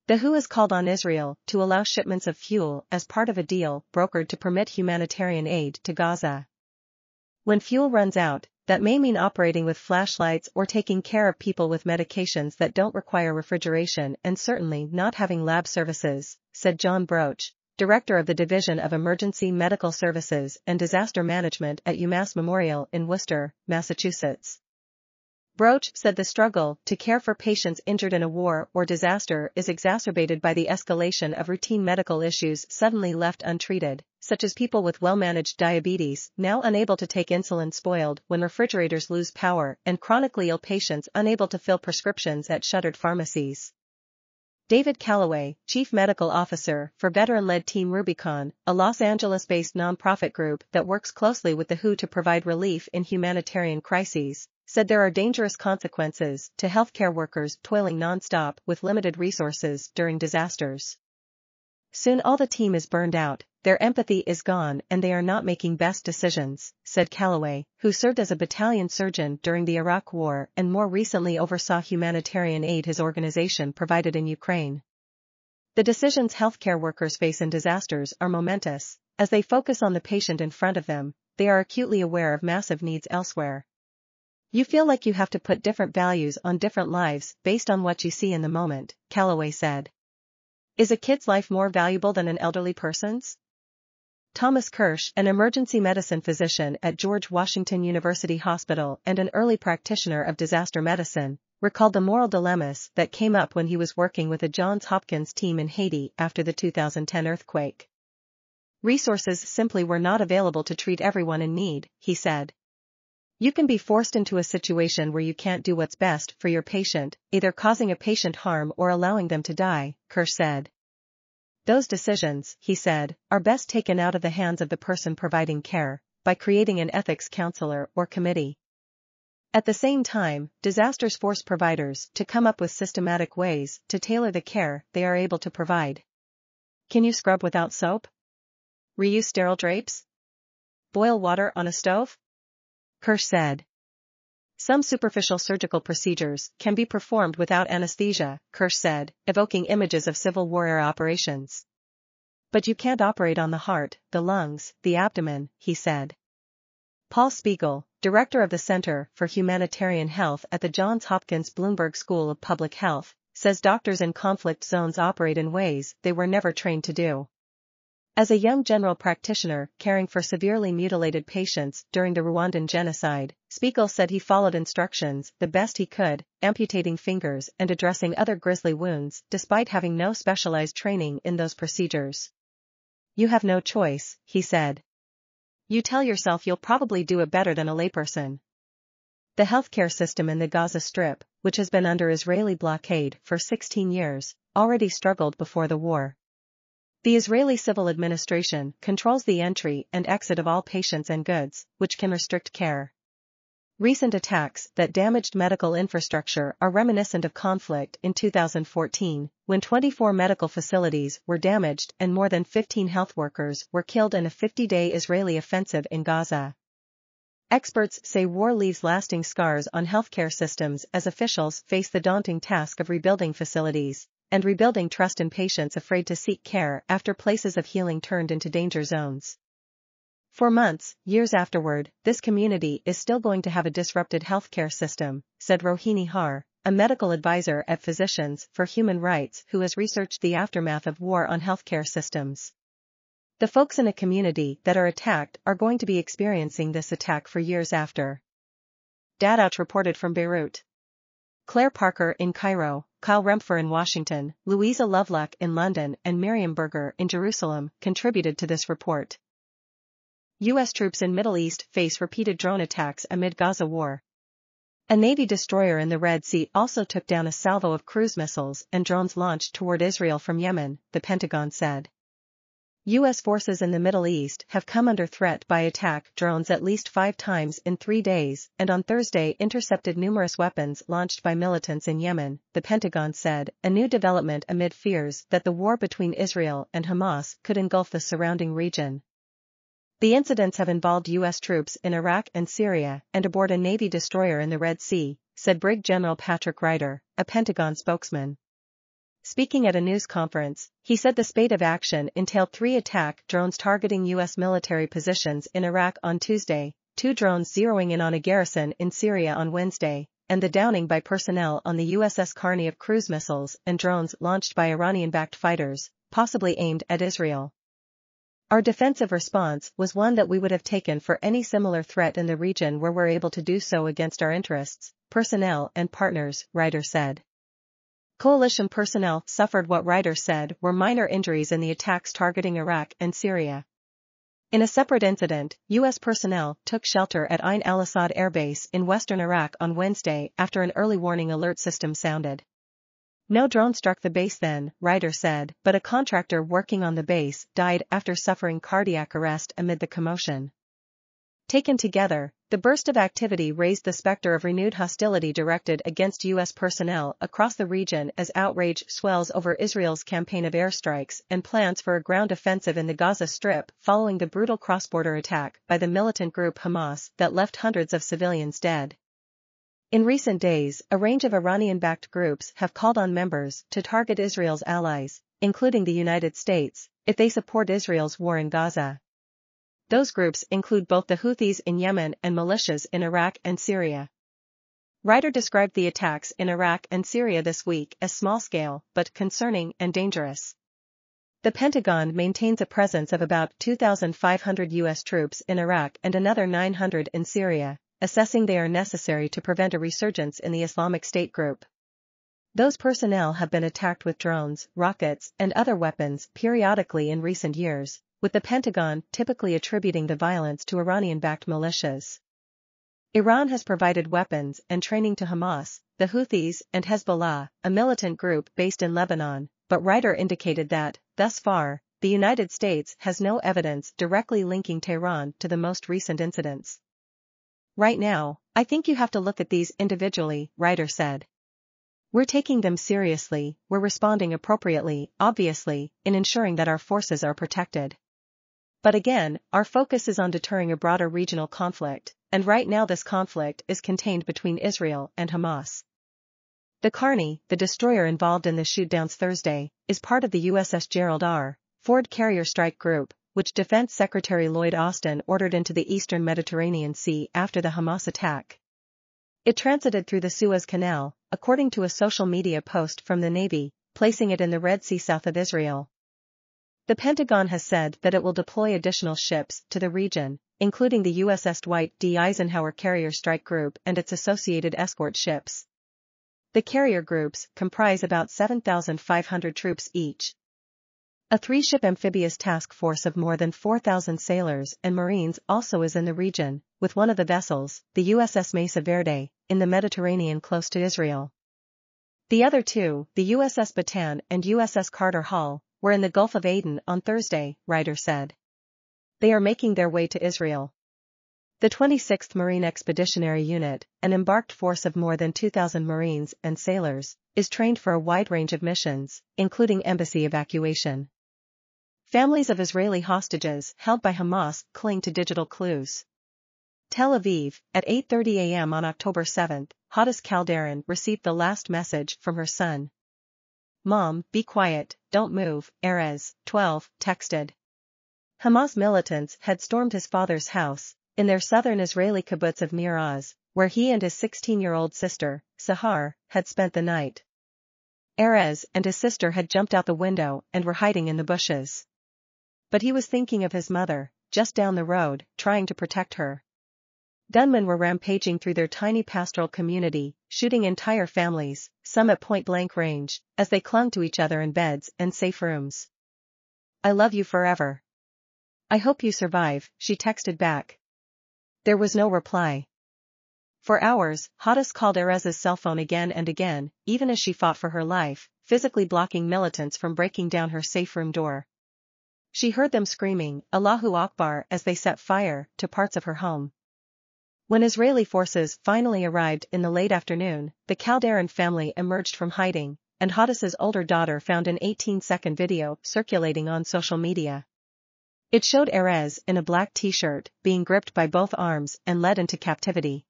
The WHO has called on Israel to allow shipments of fuel as part of a deal brokered to permit humanitarian aid to Gaza. When fuel runs out, that may mean operating with flashlights or taking care of people with medications that don't require refrigeration and certainly not having lab services, said John Broach, director of the Division of Emergency Medical Services and Disaster Management at UMass Memorial in Worcester, Massachusetts. Broach said the struggle to care for patients injured in a war or disaster is exacerbated by the escalation of routine medical issues suddenly left untreated, such as people with well-managed diabetes now unable to take insulin spoiled when refrigerators lose power and chronically ill patients unable to fill prescriptions at shuttered pharmacies. David Calloway, Chief Medical Officer for veteran-led Team Rubicon, a Los Angeles-based nonprofit group that works closely with the WHO to provide relief in humanitarian crises, said there are dangerous consequences to healthcare workers toiling non-stop with limited resources during disasters. Soon all the team is burned out, their empathy is gone and they are not making best decisions, said Calloway, who served as a battalion surgeon during the Iraq War and more recently oversaw humanitarian aid his organization provided in Ukraine. The decisions healthcare workers face in disasters are momentous. As they focus on the patient in front of them, they are acutely aware of massive needs elsewhere. You feel like you have to put different values on different lives based on what you see in the moment, Calloway said. Is a kid's life more valuable than an elderly person's? Thomas Kirsch, an emergency medicine physician at George Washington University Hospital and an early practitioner of disaster medicine, recalled the moral dilemmas that came up when he was working with a Johns Hopkins team in Haiti after the 2010 earthquake. Resources simply were not available to treat everyone in need, he said. You can be forced into a situation where you can't do what's best for your patient, either causing a patient harm or allowing them to die, Kirsch said. Those decisions, he said, are best taken out of the hands of the person providing care, by creating an ethics counselor or committee. At the same time, disasters force providers to come up with systematic ways to tailor the care they are able to provide. Can you scrub without soap? Reuse sterile drapes? Boil water on a stove? Kirsch said. Some superficial surgical procedures can be performed without anesthesia, Kirsch said, evoking images of Civil War-era operations. But you can't operate on the heart, the lungs, the abdomen, he said. Paul Spiegel, director of the Center for Humanitarian Health at the Johns Hopkins Bloomberg School of Public Health, says doctors in conflict zones operate in ways they were never trained to do. As a young general practitioner caring for severely mutilated patients during the Rwandan genocide, Spiegel said he followed instructions the best he could, amputating fingers and addressing other grisly wounds despite having no specialized training in those procedures. "You have no choice," he said. "You tell yourself you'll probably do it better than a layperson." The healthcare system in the Gaza Strip, which has been under Israeli blockade for 16 years, already struggled before the war. The Israeli civil administration controls the entry and exit of all patients and goods, which can restrict care. Recent attacks that damaged medical infrastructure are reminiscent of conflict in 2014, when 24 medical facilities were damaged and more than 15 health workers were killed in a 50-day Israeli offensive in Gaza. Experts say war leaves lasting scars on healthcare systems as officials face the daunting task of rebuilding facilities and rebuilding trust in patients afraid to seek care after places of healing turned into danger zones. For months, years afterward, this community is still going to have a disrupted healthcare system, said Rohini Har, a medical advisor at Physicians for Human Rights who has researched the aftermath of war on healthcare systems. "The folks in a community that are attacked are going to be experiencing this attack for years after." Dadout reported from Beirut. Claire Parker in Cairo, Kyle Rempfer in Washington, Louisa Lovelock in London and Miriam Berger in Jerusalem contributed to this report. U.S. troops in Middle East face repeated drone attacks amid Gaza war. A Navy destroyer in the Red Sea also took down a salvo of cruise missiles and drones launched toward Israel from Yemen, the Pentagon said. U.S. forces in the Middle East have come under threat by attack drones at least 5 times in 3 days and on Thursday intercepted numerous weapons launched by militants in Yemen, the Pentagon said, a new development amid fears that the war between Israel and Hamas could engulf the surrounding region. The incidents have involved U.S. troops in Iraq and Syria and aboard a Navy destroyer in the Red Sea, said Brig General Patrick Ryder, a Pentagon spokesman. Speaking at a news conference, he said the spate of action entailed 3 attack drones targeting U.S. military positions in Iraq on Tuesday, 2 drones zeroing in on a garrison in Syria on Wednesday, and the downing by personnel on the USS Carney of cruise missiles and drones launched by Iranian-backed fighters, possibly aimed at Israel. "Our defensive response was one that we would have taken for any similar threat in the region where we're able to do so against our interests, personnel and partners," Ryder said. Coalition personnel suffered what Ryder said were minor injuries in the attacks targeting Iraq and Syria. In a separate incident, U.S. personnel took shelter at Ain al-Assad Air Base in western Iraq on Wednesday after an early warning alert system sounded. "No drone struck the base then," Ryder said, but a contractor working on the base died after suffering cardiac arrest amid the commotion. Taken together, the burst of activity raised the specter of renewed hostility directed against U.S. personnel across the region as outrage swells over Israel's campaign of airstrikes and plans for a ground offensive in the Gaza Strip following the brutal cross-border attack by the militant group Hamas that left hundreds of civilians dead. In recent days, a range of Iranian-backed groups have called on members to target Israel's allies, including the United States, if they support Israel's war in Gaza. Those groups include both the Houthis in Yemen and militias in Iraq and Syria. Ryder described the attacks in Iraq and Syria this week as small-scale but concerning and dangerous. The Pentagon maintains a presence of about 2,500 U.S. troops in Iraq and another 900 in Syria, assessing they are necessary to prevent a resurgence in the Islamic State group. Those personnel have been attacked with drones, rockets, and other weapons periodically in recent years, with the Pentagon typically attributing the violence to Iranian-backed militias. Iran has provided weapons and training to Hamas, the Houthis, and Hezbollah, a militant group based in Lebanon, but Ryder indicated that, thus far, the United States has no evidence directly linking Tehran to the most recent incidents. "Right now, I think you have to look at these individually," Ryder said. "We're taking them seriously, we're responding appropriately, obviously, in ensuring that our forces are protected. But again, our focus is on deterring a broader regional conflict, and right now this conflict is contained between Israel and Hamas." The Carney, the destroyer involved in the shootdowns Thursday, is part of the USS Gerald R. Ford Carrier Strike Group, which Defense Secretary Lloyd Austin ordered into the eastern Mediterranean Sea after the Hamas attack. It transited through the Suez Canal, according to a social media post from the Navy, placing it in the Red Sea south of Israel. The Pentagon has said that it will deploy additional ships to the region, including the USS Dwight D. Eisenhower Carrier Strike Group and its associated escort ships. The carrier groups comprise about 7,500 troops each. A 3-ship amphibious task force of more than 4,000 sailors and Marines also is in the region, with one of the vessels, the USS Mesa Verde, in the Mediterranean close to Israel. The other two, the USS Bataan and USS Carter Hall, were in the Gulf of Aden on Thursday, Ryder said. They are making their way to Israel. The 26th Marine Expeditionary Unit, an embarked force of more than 2,000 Marines and sailors, is trained for a wide range of missions, including embassy evacuation. Families of Israeli hostages held by Hamas cling to digital clues. Tel Aviv, at 8:30 a.m. on October 7, Hadis Calderon received the last message from her son. "Mom, be quiet, don't move," Erez, 12, texted. Hamas militants had stormed his father's house, in their southern Israeli kibbutz of Nir Oz, where he and his 16-year-old sister, Sahar, had spent the night. Erez and his sister had jumped out the window and were hiding in the bushes. But he was thinking of his mother, just down the road, trying to protect her. Gunmen were rampaging through their tiny pastoral community, shooting entire families, some at point-blank range, as they clung to each other in beds and safe rooms. "I love you forever. I hope you survive," she texted back. There was no reply. For hours, Hadis called Erez's cell phone again and again, even as she fought for her life, physically blocking militants from breaking down her safe room door. She heard them screaming, "Allahu Akbar," as they set fire to parts of her home. When Israeli forces finally arrived in the late afternoon, the Calderon family emerged from hiding, and Hadis's older daughter found an 18-second video circulating on social media. It showed Erez in a black t-shirt, being gripped by both arms and led into captivity.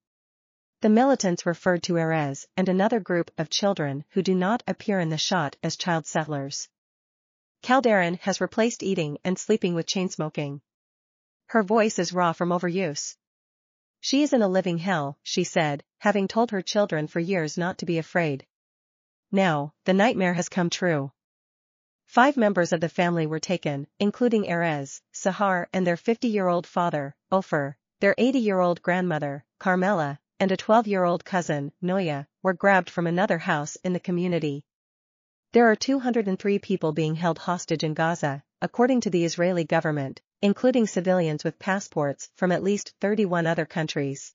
The militants referred to Erez and another group of children who do not appear in the shot as child settlers. Calderon has replaced eating and sleeping with chain-smoking. Her voice is raw from overuse. She is in a living hell, she said, having told her children for years not to be afraid. Now, the nightmare has come true. 5 members of the family were taken, including Erez, Sahar and their 50-year-old father, Ofer, their 80-year-old grandmother, Carmela, and a 12-year-old cousin, Noya, were grabbed from another house in the community. There are 203 people being held hostage in Gaza, according to the Israeli government, including civilians with passports from at least 31 other countries.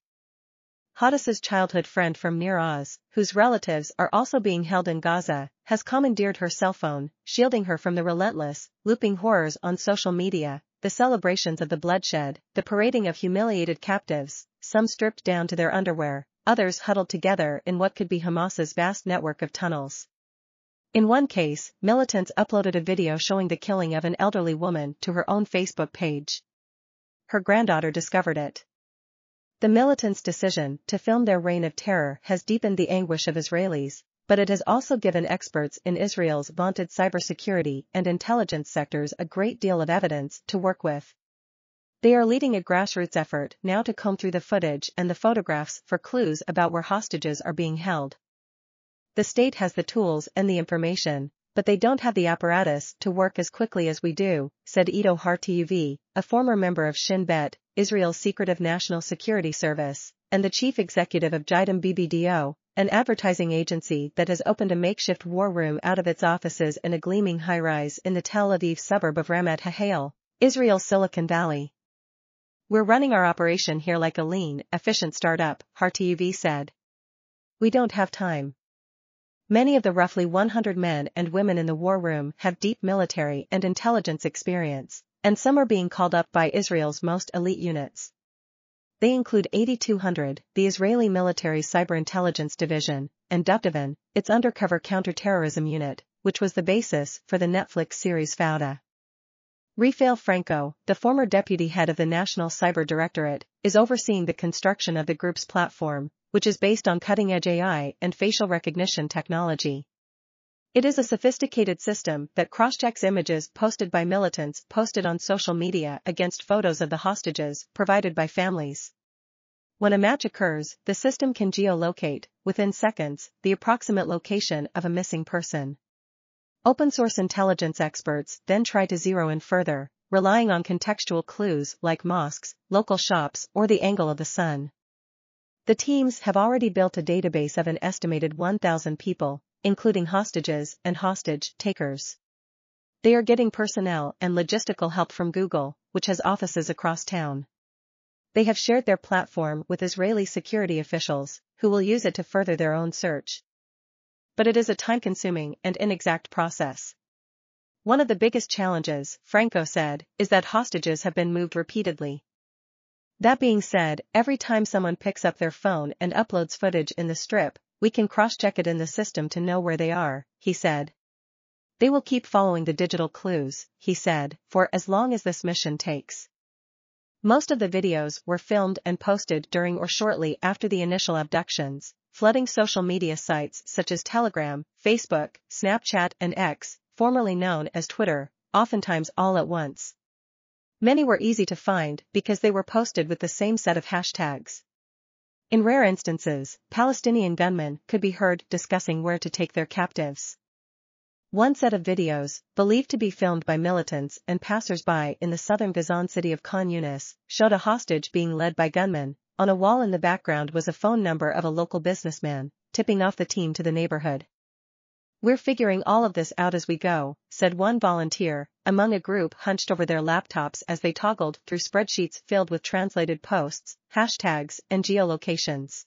Hadis's childhood friend from Nir Oz, whose relatives are also being held in Gaza, has commandeered her cell phone, shielding her from the relentless, looping horrors on social media, the celebrations of the bloodshed, the parading of humiliated captives, some stripped down to their underwear, others huddled together in what could be Hamas's vast network of tunnels. In one case, militants uploaded a video showing the killing of an elderly woman to her own Facebook page. Her granddaughter discovered it. The militants' decision to film their reign of terror has deepened the anguish of Israelis, but it has also given experts in Israel's vaunted cybersecurity and intelligence sectors a great deal of evidence to work with. They are leading a grassroots effort now to comb through the footage and the photographs for clues about where hostages are being held. The state has the tools and the information, but they don't have the apparatus to work as quickly as we do, said Ido Hartuv, a former member of Shin Bet, Israel's secretive national security service, and the chief executive of Jidam BBDO, an advertising agency that has opened a makeshift war room out of its offices in a gleaming high-rise in the Tel Aviv suburb of Ramat HaHale, Israel's Silicon Valley. "We're running our operation here like a lean, efficient startup," Hartuv said. "We don't have time." Many of the roughly 100 men and women in the war room have deep military and intelligence experience, and some are being called up by Israel's most elite units. They include 8200, the Israeli military cyber intelligence division, and Duvdovan, its undercover counterterrorism unit, which was the basis for the Netflix series Fauda. Rafael Franco, the former deputy head of the National Cyber Directorate, is overseeing the construction of the group's platform, which is based on cutting-edge AI and facial recognition technology. It is a sophisticated system that cross-checks images posted by militants posted on social media against photos of the hostages provided by families. When a match occurs, the system can geolocate, within seconds, the approximate location of a missing person. Open-source intelligence experts then try to zero in further, relying on contextual clues like mosques, local shops, or the angle of the sun. The teams have already built a database of an estimated 1,000 people, including hostages and hostage takers. They are getting personnel and logistical help from Google, which has offices across town. They have shared their platform with Israeli security officials, who will use it to further their own search. But it is a time-consuming and inexact process. One of the biggest challenges, Franco said, is that hostages have been moved repeatedly. That being said, every time someone picks up their phone and uploads footage in the strip, we can cross-check it in the system to know where they are, he said. They will keep following the digital clues, he said, for as long as this mission takes. Most of the videos were filmed and posted during or shortly after the initial abductions, flooding social media sites such as Telegram, Facebook, Snapchat and X, formerly known as Twitter, oftentimes all at once. Many were easy to find because they were posted with the same set of hashtags. In rare instances, Palestinian gunmen could be heard discussing where to take their captives. One set of videos, believed to be filmed by militants and passers-by in the southern Gazan city of Khan Yunis, showed a hostage being led by gunmen. On a wall in the background was a phone number of a local businessman, tipping off the team to the neighborhood. "We're figuring all of this out as we go," said one volunteer, among a group hunched over their laptops as they toggled through spreadsheets filled with translated posts, hashtags, and geolocations.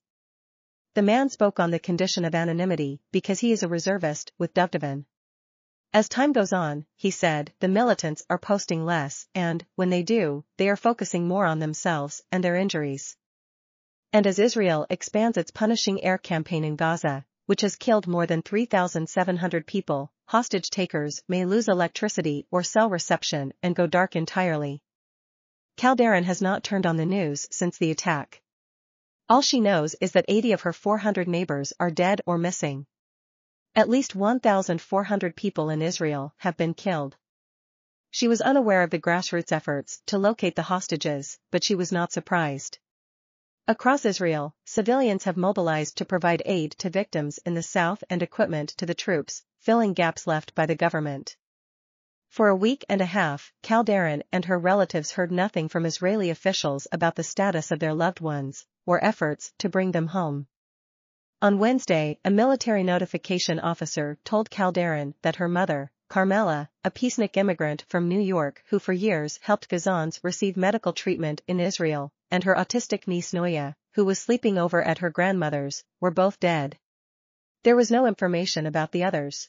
The man spoke on the condition of anonymity because he is a reservist with Duvdevan. As time goes on, he said, the militants are posting less and, when they do, they are focusing more on themselves and their injuries. And as Israel expands its punishing air campaign in Gaza, which has killed more than 3,700 people, hostage takers may lose electricity or cell reception and go dark entirely. Calderon has not turned on the news since the attack. All she knows is that 80 of her 400 neighbors are dead or missing. At least 1,400 people in Israel have been killed. She was unaware of the grassroots efforts to locate the hostages, but she was not surprised. Across Israel, civilians have mobilized to provide aid to victims in the south and equipment to the troops, filling gaps left by the government. For a week and a half, Calderon and her relatives heard nothing from Israeli officials about the status of their loved ones, or efforts to bring them home. On Wednesday, a military notification officer told Calderon that her mother, Carmela, a peacenik immigrant from New York who for years helped Gazans receive medical treatment in Israel, and her autistic niece Noya, who was sleeping over at her grandmother's, were both dead. There was no information about the others.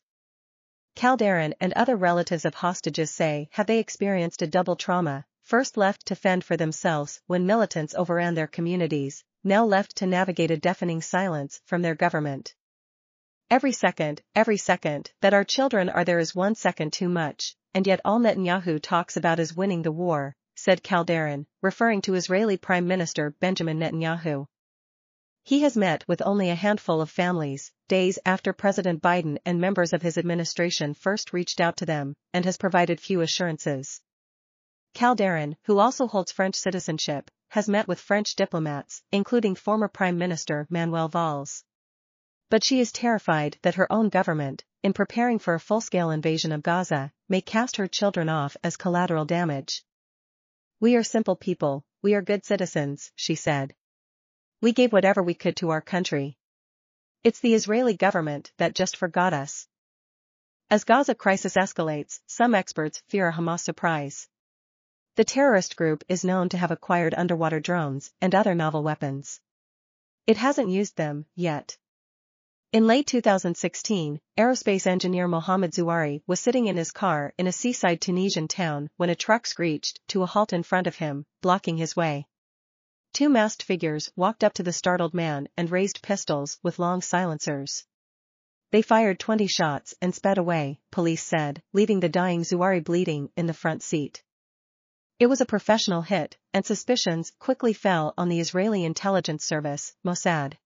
Calderon and other relatives of hostages say have they experienced a double trauma, first left to fend for themselves when militants overran their communities, now left to navigate a deafening silence from their government. Every second that our children are there is 1 second too much, and yet all Netanyahu talks about is winning the war, said Calderon, referring to Israeli Prime Minister Benjamin Netanyahu. He has met with only a handful of families, days after President Biden and members of his administration first reached out to them, and has provided few assurances. Calderon, who also holds French citizenship, has met with French diplomats, including former Prime Minister Manuel Valls. But she is terrified that her own government, in preparing for a full-scale invasion of Gaza, may cast her children off as collateral damage. "We are simple people, we are good citizens," she said. "We gave whatever we could to our country. It's the Israeli government that just forgot us." As Gaza crisis escalates, some experts fear a Hamas surprise. The terrorist group is known to have acquired underwater drones and other novel weapons. It hasn't used them yet. In late 2016, aerospace engineer Mohamed Zouari was sitting in his car in a seaside Tunisian town when a truck screeched to a halt in front of him, blocking his way. 2 masked figures walked up to the startled man and raised pistols with long silencers. They fired 20 shots and sped away, police said, leaving the dying Zouari bleeding in the front seat. It was a professional hit, and suspicions quickly fell on the Israeli intelligence service, Mossad.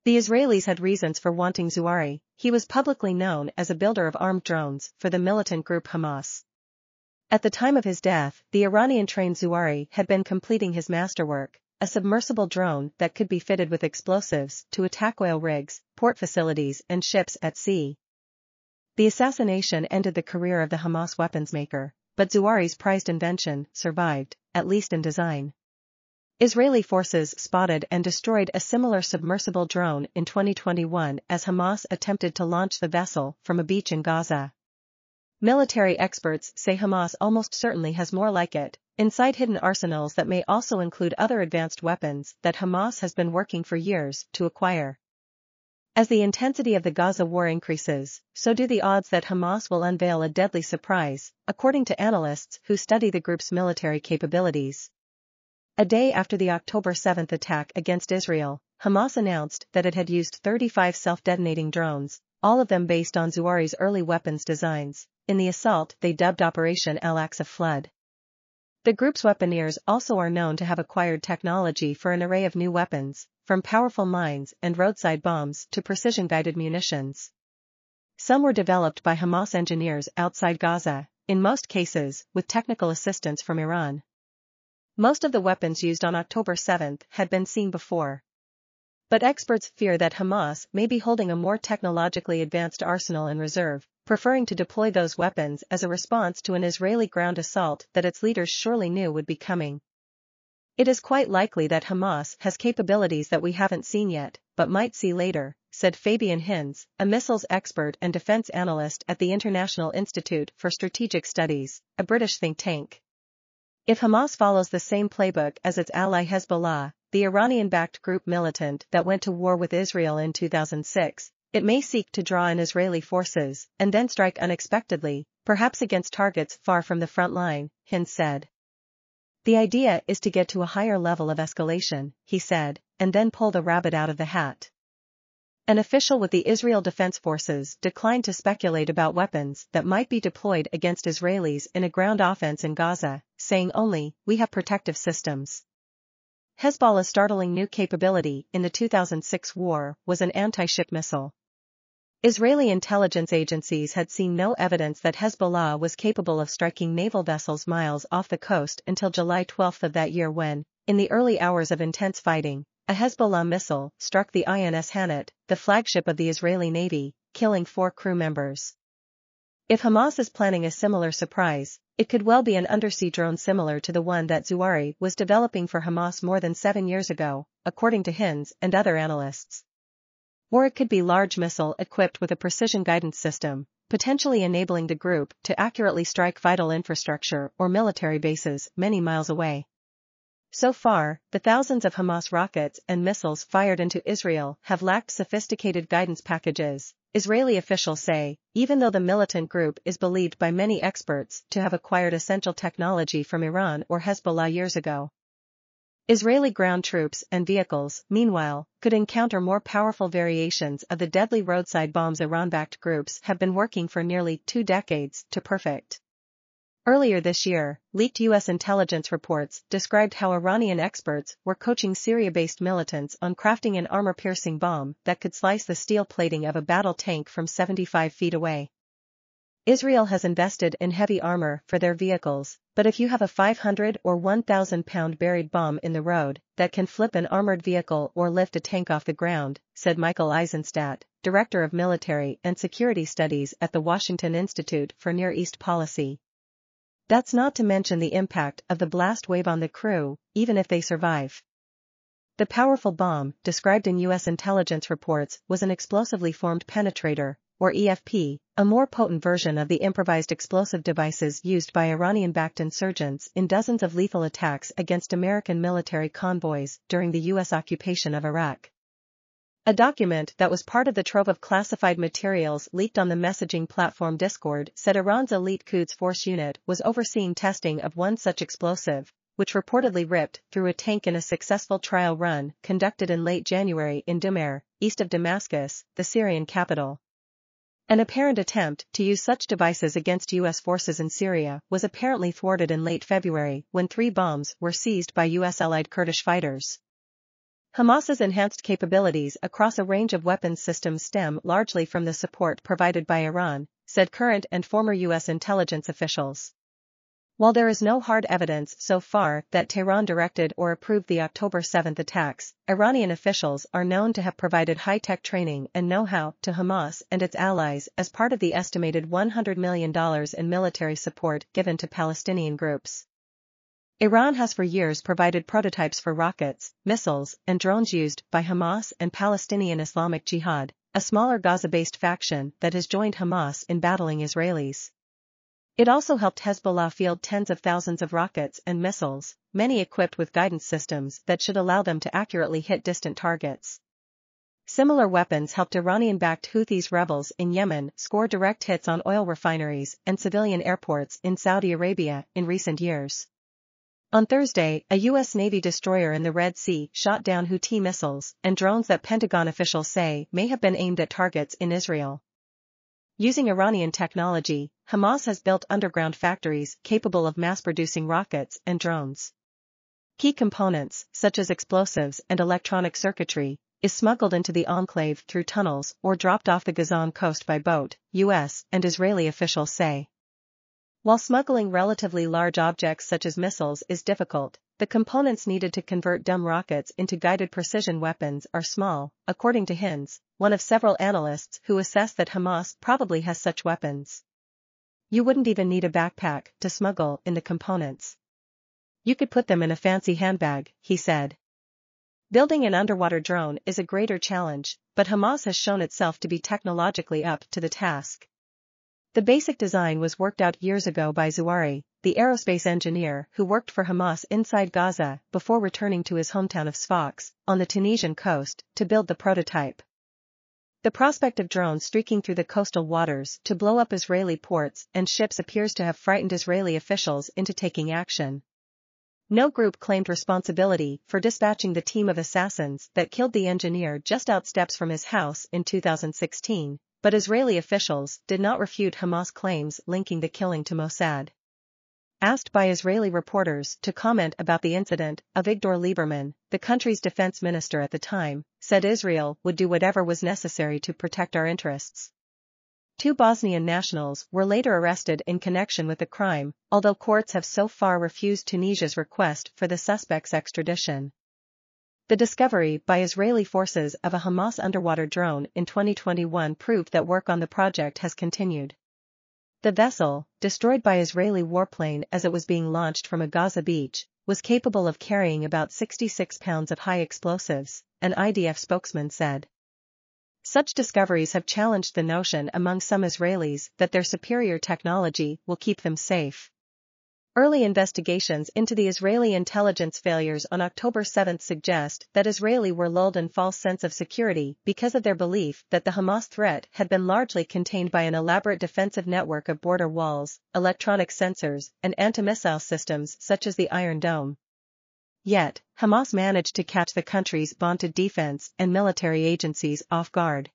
The Israelis had reasons for wanting Zouari. He was publicly known as a builder of armed drones for the militant group Hamas. At the time of his death, the Iranian-trained Zouari had been completing his masterwork, a submersible drone that could be fitted with explosives to attack oil rigs, port facilities and ships at sea. The assassination ended the career of the Hamas weapons maker, but Zuari's prized invention survived, at least in design. Israeli forces spotted and destroyed a similar submersible drone in 2021 as Hamas attempted to launch the vessel from a beach in Gaza. Military experts say Hamas almost certainly has more like it, inside hidden arsenals that may also include other advanced weapons that Hamas has been working for years to acquire. As the intensity of the Gaza war increases, so do the odds that Hamas will unveil a deadly surprise, according to analysts who study the group's military capabilities. A day after the October 7 attack against Israel, Hamas announced that it had used 35 self-detonating drones, all of them based on Zuari's early weapons designs, in the assault they dubbed Operation Al-Aqsa Flood. The group's weaponeers also are known to have acquired technology for an array of new weapons, from powerful mines and roadside bombs to precision-guided munitions. Some were developed by Hamas engineers outside Gaza, in most cases with technical assistance from Iran. Most of the weapons used on October 7 had been seen before. But experts fear that Hamas may be holding a more technologically advanced arsenal in reserve, preferring to deploy those weapons as a response to an Israeli ground assault that its leaders surely knew would be coming. It is quite likely that Hamas has capabilities that we haven't seen yet, but might see later, said Fabian Hinz, a missiles expert and defense analyst at the International Institute for Strategic Studies, a British think tank. If Hamas follows the same playbook as its ally Hezbollah, the Iranian-backed group militant that went to war with Israel in 2006, it may seek to draw in Israeli forces and then strike unexpectedly, perhaps against targets far from the front line, Hinz said. The idea is to get to a higher level of escalation, he said, and then pull the rabbit out of the hat. An official with the Israel Defense Forces declined to speculate about weapons that might be deployed against Israelis in a ground offense in Gaza, saying only, "We have protective systems." Hezbollah's startling new capability in the 2006 war was an anti-ship missile. Israeli intelligence agencies had seen no evidence that Hezbollah was capable of striking naval vessels miles off the coast until July 12 of that year when, in the early hours of intense fighting, a Hezbollah missile struck the INS Hanat, the flagship of the Israeli Navy, killing 4 crew members. If Hamas is planning a similar surprise, it could well be an undersea drone similar to the one that Zuari was developing for Hamas more than 7 years ago, according to Hinz and other analysts. Or it could be a large missile equipped with a precision guidance system, potentially enabling the group to accurately strike vital infrastructure or military bases many miles away. So far, the thousands of Hamas rockets and missiles fired into Israel have lacked sophisticated guidance packages, Israeli officials say, even though the militant group is believed by many experts to have acquired essential technology from Iran or Hezbollah years ago. Israeli ground troops and vehicles, meanwhile, could encounter more powerful variations of the deadly roadside bombs Iran-backed groups have been working for nearly 2 decades to perfect. Earlier this year, leaked U.S. intelligence reports described how Iranian experts were coaching Syria-based militants on crafting an armor-piercing bomb that could slice the steel plating of a battle tank from 75 feet away. Israel has invested in heavy armor for their vehicles, but if you have a 500 or 1,000-pound buried bomb in the road that can flip an armored vehicle or lift a tank off the ground, said Michael Eisenstadt, Director of Military and Security Studies at the Washington Institute for Near East Policy. That's not to mention the impact of the blast wave on the crew, even if they survive. The powerful bomb, described in U.S. intelligence reports, was an explosively formed penetrator, or EFP, a more potent version of the improvised explosive devices used by Iranian-backed insurgents in dozens of lethal attacks against American military convoys during the U.S. occupation of Iraq. A document that was part of the trove of classified materials leaked on the messaging platform Discord said Iran's elite Quds Force unit was overseeing testing of one such explosive, which reportedly ripped through a tank in a successful trial run conducted in late January in Dumair, east of Damascus, the Syrian capital. An apparent attempt to use such devices against U.S. forces in Syria was apparently thwarted in late February when 3 bombs were seized by U.S. allied Kurdish fighters. Hamas's enhanced capabilities across a range of weapons systems stem largely from the support provided by Iran, said current and former U.S. intelligence officials. While there is no hard evidence so far that Tehran directed or approved the October 7 attacks, Iranian officials are known to have provided high-tech training and know-how to Hamas and its allies as part of the estimated $100 million in military support given to Palestinian groups. Iran has for years provided prototypes for rockets, missiles, and drones used by Hamas and Palestinian Islamic Jihad, a smaller Gaza-based faction that has joined Hamas in battling Israelis. It also helped Hezbollah field tens of thousands of rockets and missiles, many equipped with guidance systems that should allow them to accurately hit distant targets. Similar weapons helped Iranian-backed Houthis rebels in Yemen score direct hits on oil refineries and civilian airports in Saudi Arabia in recent years. On Thursday, a U.S. Navy destroyer in the Red Sea shot down Houthi missiles and drones that Pentagon officials say may have been aimed at targets in Israel. Using Iranian technology, Hamas has built underground factories capable of mass-producing rockets and drones. Key components, such as explosives and electronic circuitry, is smuggled into the enclave through tunnels or dropped off the Gazan coast by boat, U.S. and Israeli officials say. While smuggling relatively large objects such as missiles is difficult, the components needed to convert dumb rockets into guided precision weapons are small, according to Hinz, one of several analysts who assess that Hamas probably has such weapons. You wouldn't even need a backpack to smuggle in the components. You could put them in a fancy handbag, he said. Building an underwater drone is a greater challenge, but Hamas has shown itself to be technologically up to the task. The basic design was worked out years ago by Zuari, the aerospace engineer who worked for Hamas inside Gaza before returning to his hometown of Sfax, on the Tunisian coast, to build the prototype. The prospect of drones streaking through the coastal waters to blow up Israeli ports and ships appears to have frightened Israeli officials into taking action. No group claimed responsibility for dispatching the team of assassins that killed the engineer just out steps from his house in 2016. But Israeli officials did not refute Hamas claims linking the killing to Mossad. Asked by Israeli reporters to comment about the incident, Avigdor Lieberman, the country's defense minister at the time, said Israel would do whatever was necessary to protect our interests. 2 Bosnian nationals were later arrested in connection with the crime, although courts have so far refused Tunisia's request for the suspects' extradition. The discovery by Israeli forces of a Hamas underwater drone in 2021 proved that work on the project has continued. The vessel, destroyed by Israeli warplane as it was being launched from a Gaza beach, was capable of carrying about 66 pounds of high explosives, an IDF spokesman said. Such discoveries have challenged the notion among some Israelis that their superior technology will keep them safe. Early investigations into the Israeli intelligence failures on October 7 suggest that Israelis were lulled in false sense of security because of their belief that the Hamas threat had been largely contained by an elaborate defensive network of border walls, electronic sensors, and anti-missile systems such as the Iron Dome. Yet, Hamas managed to catch the country's vaunted defense and military agencies off guard.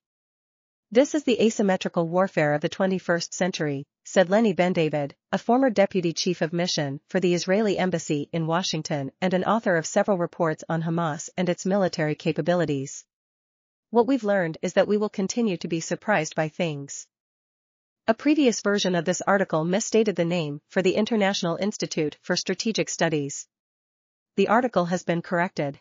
This is the asymmetrical warfare of the 21st century, said Lenny Ben-David, a former deputy chief of mission for the Israeli embassy in Washington and an author of several reports on Hamas and its military capabilities. What we've learned is that we will continue to be surprised by things. A previous version of this article misstated the name for the International Institute for Strategic Studies. The article has been corrected.